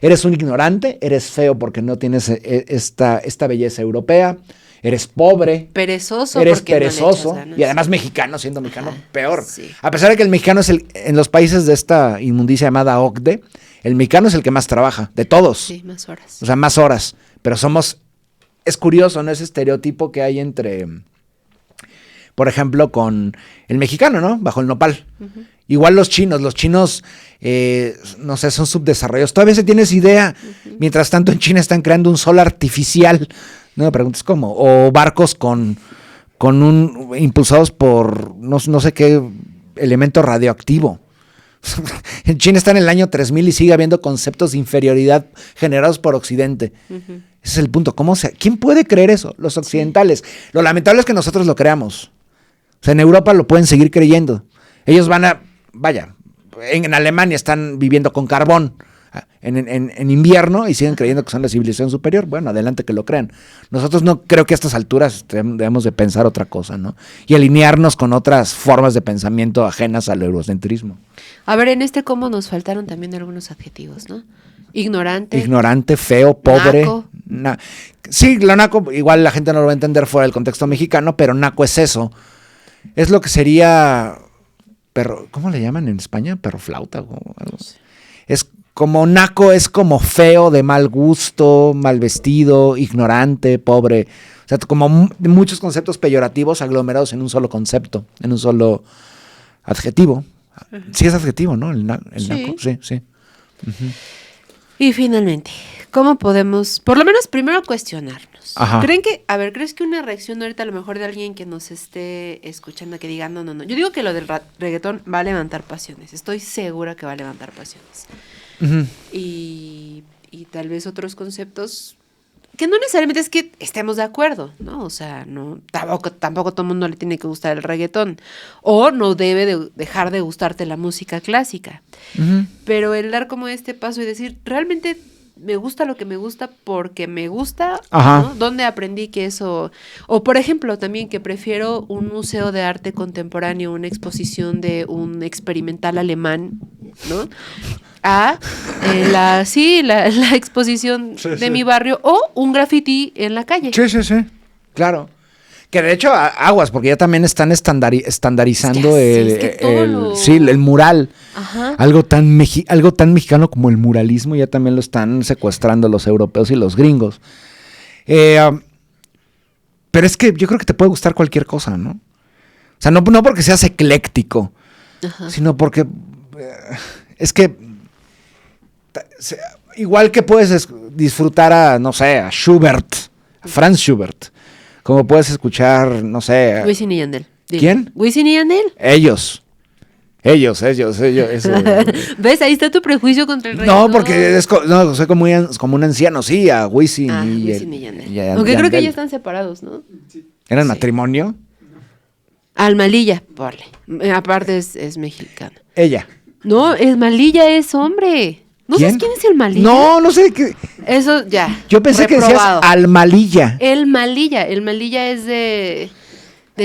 S2: Eres un ignorante, eres feo porque no tienes esta belleza europea. Eres pobre.
S1: Perezoso.
S2: Eres perezoso. No y además mexicano, siendo mexicano, peor. Sí. A pesar de que el mexicano es en los países de esta inmundicia llamada OCDE, el mexicano es el que más trabaja, de todos.
S1: Sí, más horas.
S2: O sea, más horas. Pero es curioso, ¿no? Ese estereotipo que hay entre... Por ejemplo, con el mexicano, ¿no? Bajo el nopal. Igual los chinos, no sé, son subdesarrollados. Todavía se tiene esa idea. Mientras tanto, en China están creando un sol artificial. No me preguntes cómo. O barcos impulsados por no sé qué elemento radioactivo. En China está en el año 3000 y sigue habiendo conceptos de inferioridad generados por Occidente. Ese es el punto. ¿Quién puede creer eso? Los occidentales. Lo lamentable es que nosotros lo creamos. O sea, en Europa lo pueden seguir creyendo. Ellos en Alemania están viviendo con carbón en invierno y siguen creyendo que son la civilización superior. Bueno, adelante que lo crean. Nosotros no creo que a estas alturas debemos de pensar otra cosa, ¿no? Y alinearnos con otras formas de pensamiento ajenas al eurocentrismo.
S1: A ver, en este combo nos faltaron también algunos adjetivos, ¿no?
S2: Ignorante, feo, pobre. Naco. Sí, lo naco, igual la gente no lo va a entender fuera del contexto mexicano, pero naco es eso. Es lo que sería perro, ¿cómo le llaman en España? Perro flauta o algo. Sí. Es como naco, es como feo, de mal gusto, mal vestido, ignorante, pobre. O sea, como muchos conceptos peyorativos aglomerados en un solo concepto, en un solo adjetivo. Sí es adjetivo, ¿no? El naco, sí.
S1: Y finalmente, ¿cómo podemos, por lo menos primero cuestionarnos?
S2: Ajá.
S1: ¿Crees que una reacción ahorita a lo mejor de alguien que nos esté escuchando que diga, no? Yo digo que lo del reggaetón va a levantar pasiones, estoy segura que va a levantar pasiones. Y tal vez otros conceptos que no necesariamente es que estemos de acuerdo, ¿no? O sea, no, tampoco todo el mundo le tiene que gustar el reggaetón. O no debe de dejar de gustarte la música clásica.
S2: Ujú.
S1: Pero el dar como este paso y decir, realmente me gusta lo que me gusta porque me gusta,
S2: Ajá.
S1: ¿no? ¿Dónde aprendí que eso? O por ejemplo, también que prefiero un museo de arte contemporáneo, una exposición de un experimental alemán, ¿no? A la exposición de mi barrio o un graffiti en la calle.
S2: Sí, claro. Que de hecho, aguas, porque ya también están estandarizando
S1: Es que todo
S2: el mural.
S1: Ajá.
S2: Algo tan mexicano como el muralismo, ya también lo están secuestrando los europeos y los gringos. Pero es que yo creo que te puede gustar cualquier cosa, ¿no? O sea, no porque seas ecléctico,
S1: Ajá.
S2: sino porque es que igual que puedes disfrutar a, no sé, a Schubert, a Franz Schubert, como puedes escuchar, no sé...
S1: Wisin y Yandel. Dile.
S2: ¿Quién?
S1: Wisin y Yandel.
S2: Ellos. Eso.
S1: ¿Ves? Ahí está tu prejuicio contra el reggaetón.
S2: No, porque soy como un anciano, sí, a Wisin
S1: Wisin y Yandel.
S2: y
S1: Aunque creo que
S2: Yandel.
S1: ya están separados, ¿no?
S2: ¿Eran
S1: Sí.
S2: matrimonio?
S1: Almalilla, porle. Aparte es mexicano.
S2: Ella.
S1: No, el Malilla es hombre. ¿No sabes quién es el Malilla?
S2: No sé qué.
S1: Eso ya.
S2: Yo pensé que decías
S1: reprobado.
S2: Almalilla.
S1: El Malilla es de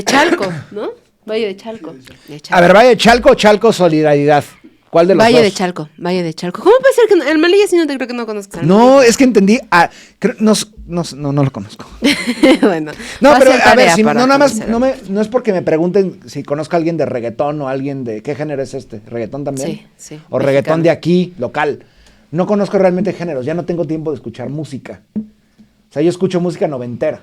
S1: Chalco, ¿no? Valle de Chalco.
S2: A ver, Valle de Chalco o Chalco Solidaridad. ¿Cuál de los
S1: Valle
S2: dos?
S1: de Chalco. ¿Cómo puede ser que el Malilla sí no te creo que no conozcas?
S2: No, es que entendí. No lo conozco.
S1: Bueno.
S2: No,
S1: va
S2: pero
S1: ser
S2: a ver,
S1: tarea
S2: si,
S1: para
S2: no nada más,
S1: conocer.
S2: no es porque me pregunten si conozco a alguien de reggaetón o alguien de ¿qué género es este? ¿Reggaetón también?
S1: Sí.
S2: O
S1: mexicano.
S2: reggaetón de aquí, local. No conozco realmente géneros, ya no tengo tiempo de escuchar música. O sea, yo escucho música noventera.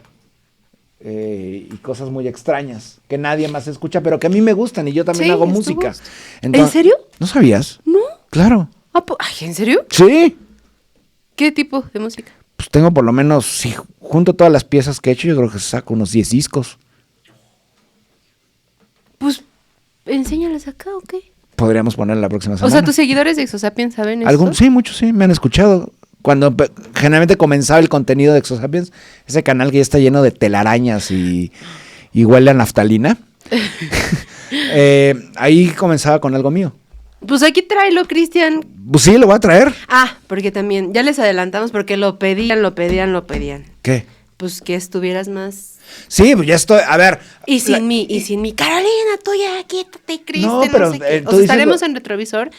S2: Y cosas muy extrañas que nadie más escucha, pero que a mí me gustan y yo también
S1: Sí,
S2: hago
S1: es tu
S2: música.
S1: gusto.
S2: Entonces,
S1: ¿En serio?
S2: ¿No sabías?
S1: No.
S2: Claro.
S1: Ay, ¿en serio?
S2: Sí.
S1: ¿Qué tipo de música?
S2: Pues tengo por lo menos, si junto todas las piezas que he hecho, yo creo que saco unos 10 discos.
S1: Pues, enséñales acá, ¿o qué?
S2: Podríamos poner la próxima semana.
S1: O sea, tus seguidores de Exosapiens saben eso.
S2: Sí, muchos sí, me han escuchado. Cuando generalmente comenzaba el contenido de Exosapiens, ese canal que ya está lleno de telarañas y huele a naftalina, ahí comenzaba con algo mío.
S1: Pues aquí tráelo, Cristian.
S2: Pues sí, lo voy a traer.
S1: Porque también, ya les adelantamos porque lo pedían.
S2: ¿Qué?
S1: Pues que estuvieras más...
S2: Sí, pues ya estoy, a ver.
S1: Y sin mí. Carolina, tú ya quítate, Cristian.
S2: No, pero,
S1: sé qué.
S2: tú
S1: O sea,
S2: dices
S1: estaremos
S2: lo-
S1: en Retrovisor,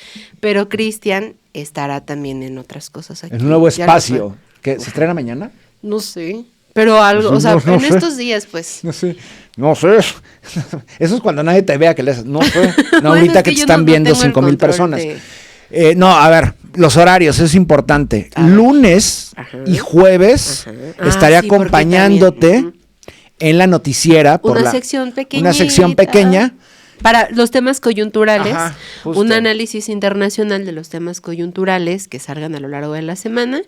S1: pero Cristian estará también en otras cosas aquí.
S2: En un nuevo
S1: Ya lo
S2: espacio.
S1: fue.
S2: ¿Qué? ¿Se estrena mañana?
S1: No sé. Pero algo, o sea,
S2: No
S1: en
S2: sé.
S1: estos días, pues.
S2: No sé. Eso es cuando nadie te vea que lees. No sé. No,
S1: Bueno,
S2: ahorita
S1: es
S2: que
S1: que
S2: te
S1: yo
S2: están
S1: no
S2: viendo
S1: tengo el
S2: 5,000
S1: control
S2: personas.
S1: de-
S2: No, a ver, los horarios, eso es importante.
S1: A ver.
S2: Lunes
S1: Ajá.
S2: y jueves
S1: Ajá.
S2: estaré
S1: Sí, porque
S2: acompañándote
S1: también,
S2: en la noticiera.
S1: Una sección pequeña.
S2: Una sección pequeña.
S1: Para los temas coyunturales,
S2: Ajá, justo.
S1: un análisis internacional de los temas coyunturales que salgan a lo largo de la semana,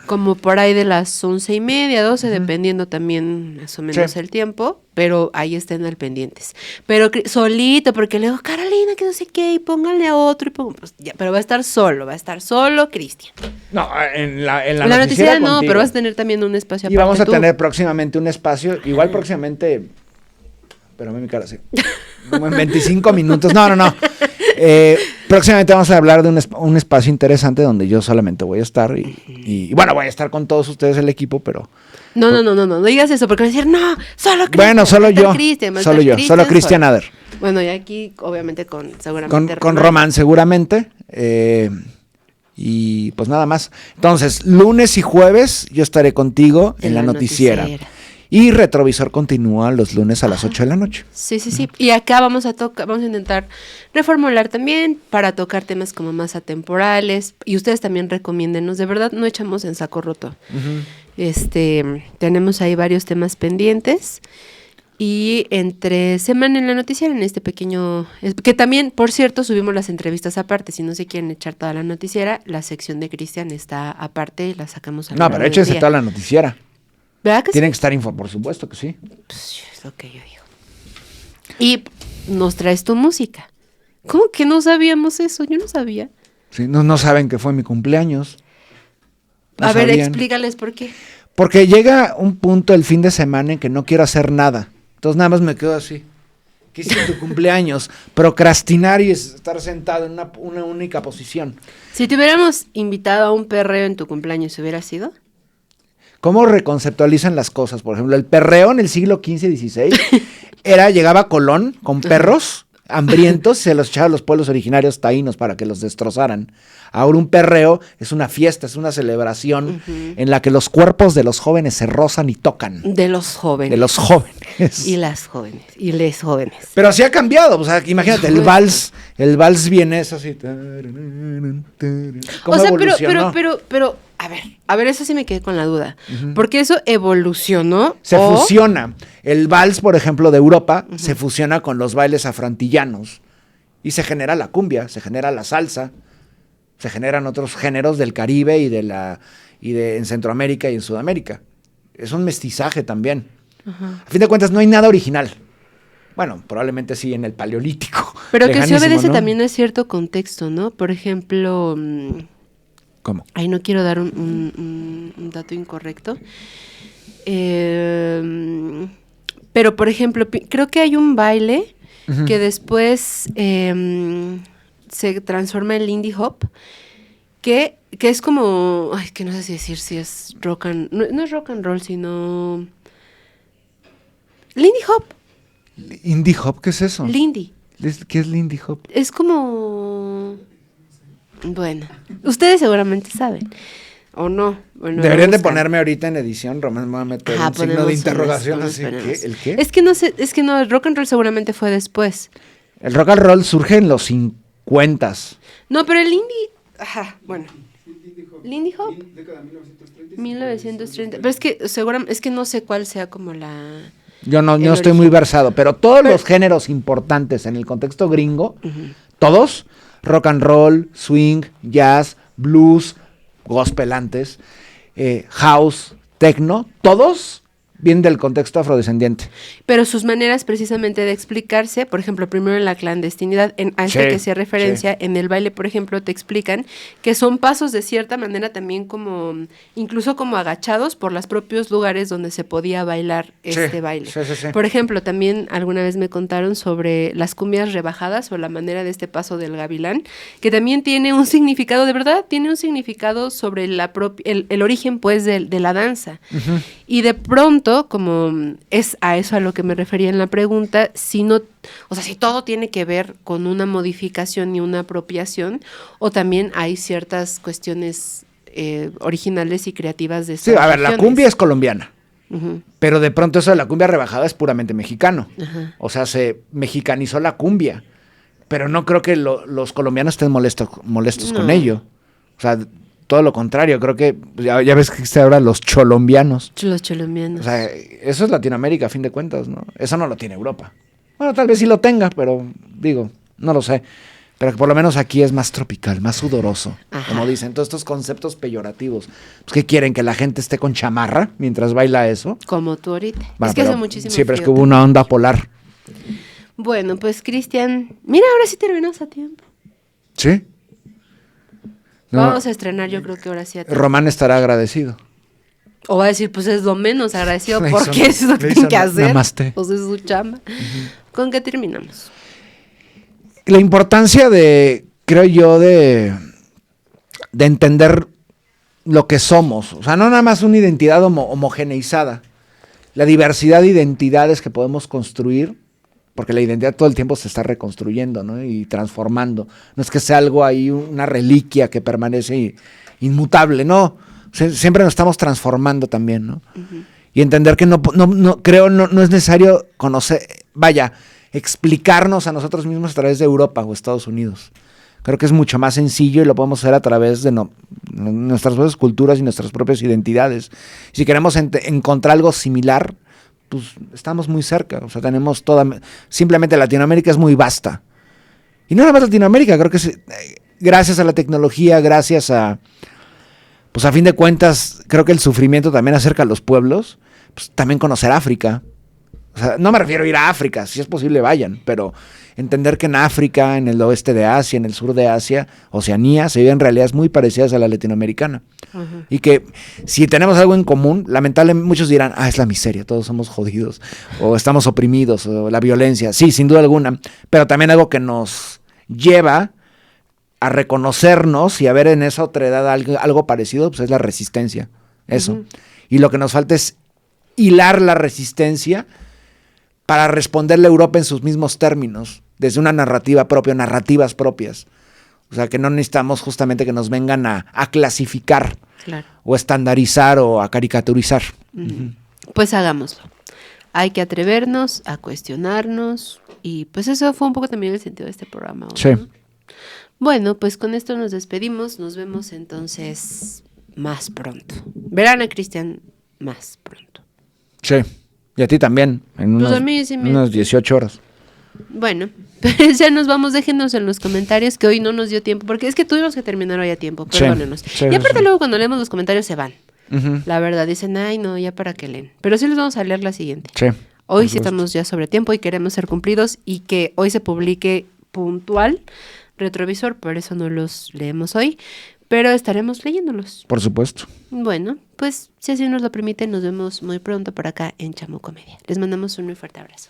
S1: como por ahí de las 11:30, 12, dependiendo también más o menos
S2: Sí.
S1: el tiempo, pero ahí estén al pendientes. Pero solito, porque le digo, Carolina, que no sé qué, y pónganle a otro, pues ya, pero va a estar solo Cristian.
S2: No, en la
S1: La
S2: noticiera
S1: noticia no,
S2: contigo.
S1: pero vas a tener también un espacio
S2: Y vamos a
S1: aparte tú.
S2: tener próximamente un espacio, igual próximamente, pero mi cara así, como en 25 minutos, no. Próximamente vamos a hablar de un espacio interesante donde yo solamente voy a estar y bueno, voy a estar con todos ustedes el equipo, pero...
S1: No digas eso, porque van a decir, no, solo Cristian.
S2: Bueno, solo
S1: va a estar
S2: yo,
S1: Cristian, va a
S2: solo
S1: estar
S2: yo, solo Cristian Ader.
S1: Bueno, y aquí, obviamente, seguramente
S2: Con Román seguramente. Y pues nada más. Entonces, lunes y jueves yo estaré contigo en la noticiera. Y Retrovisor continúa los lunes a las 8 de la noche.
S1: Sí. Y acá vamos a intentar reformular también para tocar temas como más atemporales. Y ustedes también recomiéndenos. De verdad, no echamos en saco roto. Tenemos ahí varios temas pendientes. Y entre semana en la noticiera, en este pequeño... Que también, por cierto, subimos las entrevistas aparte. Si no se quieren echar toda la noticiera, la sección de Cristian está aparte y la sacamos a
S2: No, pero échense toda la noticiera.
S1: ¿Verdad que
S2: Tienen que estar por supuesto que sí.
S1: Pues es lo que yo digo. Y nos traes tu música. ¿Cómo que no sabíamos eso? Yo no sabía.
S2: Sí, no saben que fue mi cumpleaños. No
S1: A ver,
S2: sabían.
S1: explícales por qué.
S2: Porque llega un punto el fin de semana en que no quiero hacer nada. Entonces nada más me quedo así. ¿Qué hiciste en tu cumpleaños? Procrastinar y estar sentado en una única posición.
S1: Si te hubiéramos invitado a un perreo en tu cumpleaños, ¿hubiera sido?
S2: ¿Cómo reconceptualizan las cosas? Por ejemplo, el perreo en el siglo XV-XVI llegaba Colón con perros hambrientos y se los echaba a los pueblos originarios taínos para que los destrozaran. Ahora un perreo es una fiesta, es una celebración en la que los cuerpos de los jóvenes se rozan y tocan.
S1: De los jóvenes.
S2: De los jóvenes.
S1: Y las jóvenes. Y les jóvenes.
S2: Pero así ha cambiado. O sea, imagínate, el vals viene eso así.
S1: O sea, pero, a ver, eso sí me quedé con la duda. Porque eso evolucionó.
S2: Se fusiona. El vals, por ejemplo, de Europa, se fusiona con los bailes afrantillanos. Y se genera la cumbia, se genera la salsa. Se generan otros géneros del Caribe y en Centroamérica y en Sudamérica. Es un mestizaje también. A fin de cuentas, no hay nada original. Bueno, probablemente sí en el Paleolítico.
S1: Pero que se obedece, ¿no?, también a cierto contexto, ¿no? Por ejemplo...
S2: ¿Cómo?
S1: Ahí no quiero dar un dato incorrecto. Pero, por ejemplo, creo que hay un baile que después... se transforma en Lindy Hop, que es como, ay, que no sé si decir si es no es rock and roll, sino Lindy Hop.
S2: ¿Indie Hop? ¿Qué es eso?
S1: Lindy.
S2: ¿Qué es Lindy Hop?
S1: Es como, bueno, ustedes seguramente saben, o no. Bueno,
S2: deberían de ponerme ahorita en edición, Román, me voy a meter un signo de interrogación así. ¿El qué?
S1: Es que no, el rock and roll seguramente fue después.
S2: El rock and roll surge en los 50s.
S1: No, pero el indie... Ajá, bueno. Lindy Hop. Década 1930. Pero es que seguramente, es que no sé cuál sea como la...
S2: Yo no estoy muy versado, pero todos los géneros importantes en el contexto gringo, todos, rock and roll, swing, jazz, blues, gospel antes, house, techno, todos vienen del contexto afrodescendiente.
S1: Pero sus maneras precisamente de explicarse, por ejemplo, primero en la clandestinidad, a este que hacía referencia, en el baile, por ejemplo, te explican que son pasos de cierta manera también como, incluso como agachados por los propios lugares donde se podía bailar este baile. Sí. Por ejemplo, también alguna vez me contaron sobre las cumbias rebajadas o la manera de este paso del gavilán, que también tiene un significado, de verdad, tiene un significado sobre el origen, pues, de la danza. Y de pronto, como es a eso a lo que me refería en la pregunta, si todo tiene que ver con una modificación y una apropiación, o también hay ciertas cuestiones originales y creativas de estas
S2: regiones. La cumbia es colombiana, pero de pronto eso de la cumbia rebajada es puramente mexicano. O sea, se mexicanizó la cumbia, pero no creo que los colombianos estén molestos con ello. O sea, todo lo contrario, creo que ya ves que existe ahora los cholombianos.
S1: Los cholombianos.
S2: O sea, eso es Latinoamérica a fin de cuentas, ¿no? Eso no lo tiene Europa. Bueno, tal vez sí lo tenga, pero digo, no lo sé. Pero por lo menos aquí es más tropical, más sudoroso, como dicen. Todos estos conceptos peyorativos. Pues, ¿qué quieren? ¿Que la gente esté con chamarra mientras baila eso?
S1: Como tú ahorita.
S2: Bueno,
S1: es que hace muchísimo
S2: frío. Sí, pero es que hubo una onda polar.
S1: Bueno, pues, Cristian, mira, ahora sí terminamos a tiempo.
S2: ¿Sí? No,
S1: vamos a estrenar, yo creo que ahora sí.
S2: Román estará agradecido.
S1: O va a decir, pues es lo menos agradecido porque es lo que tiene que hacer.
S2: Namaste.
S1: Pues es su chamba. ¿Con qué terminamos?
S2: La importancia creo yo, de entender lo que somos. O sea, no nada más una identidad homogeneizada. La diversidad de identidades que podemos construir, porque la identidad todo el tiempo se está reconstruyendo, ¿no? Y transformando. No es que sea algo ahí, una reliquia que permanece inmutable, no. Siempre nos estamos transformando también, ¿no? Y entender que no es necesario explicarnos a nosotros mismos a través de Europa o Estados Unidos. Creo que es mucho más sencillo y lo podemos hacer a través de nuestras propias culturas y nuestras propias identidades. Si queremos encontrar algo similar, pues estamos muy cerca, o sea, tenemos simplemente Latinoamérica es muy vasta. Y no nada más Latinoamérica, creo que gracias a la tecnología, gracias a fin de cuentas, creo que el sufrimiento también acerca a los pueblos, pues también conocer África. O O sea, no me refiero a ir a África, si es posible vayan, pero entender que en África, en el oeste de Asia, en el sur de Asia, Oceanía, se viven realidades muy parecidas a la latinoamericana. Uh-huh. Y que si tenemos algo en común, lamentablemente muchos dirán, es la miseria, todos somos jodidos, o estamos oprimidos, o la violencia. Sí, sin duda alguna, pero también algo que nos lleva a reconocernos y a ver en esa otredad algo parecido, pues es la resistencia, eso. Uh-huh. Y lo que nos falta es hilar la resistencia para responderle a Europa en sus mismos términos, desde una narrativa propia, narrativas propias. O sea, que no necesitamos justamente que nos vengan a clasificar, claro, o estandarizar o a caricaturizar.
S1: Uh-huh. Pues hagámoslo. Hay que atrevernos a cuestionarnos y pues eso fue un poco también el sentido de este programa, ¿no?
S2: Sí.
S1: Bueno, pues con esto nos despedimos. Nos vemos entonces más pronto. Verán a Cristian más pronto.
S2: Sí. Y a ti también, en unos 18 horas.
S1: Bueno, pues ya nos vamos, déjenos en los comentarios que hoy no nos dio tiempo, porque es que tuvimos que terminar hoy a tiempo, perdónenos. Sí, y aparte luego cuando leemos los comentarios se van. Uh-huh. La verdad, dicen, ay no, ya para qué leen. Pero sí les vamos a leer la siguiente.
S2: Sí.
S1: Hoy sí estamos ya sobre tiempo y queremos ser cumplidos y que hoy se publique puntual Retrovisor, por eso no los leemos hoy. Pero estaremos leyéndolos.
S2: Por supuesto.
S1: Bueno, pues si así nos lo permiten, nos vemos muy pronto por acá en Chamucomedia. Les mandamos un muy fuerte abrazo.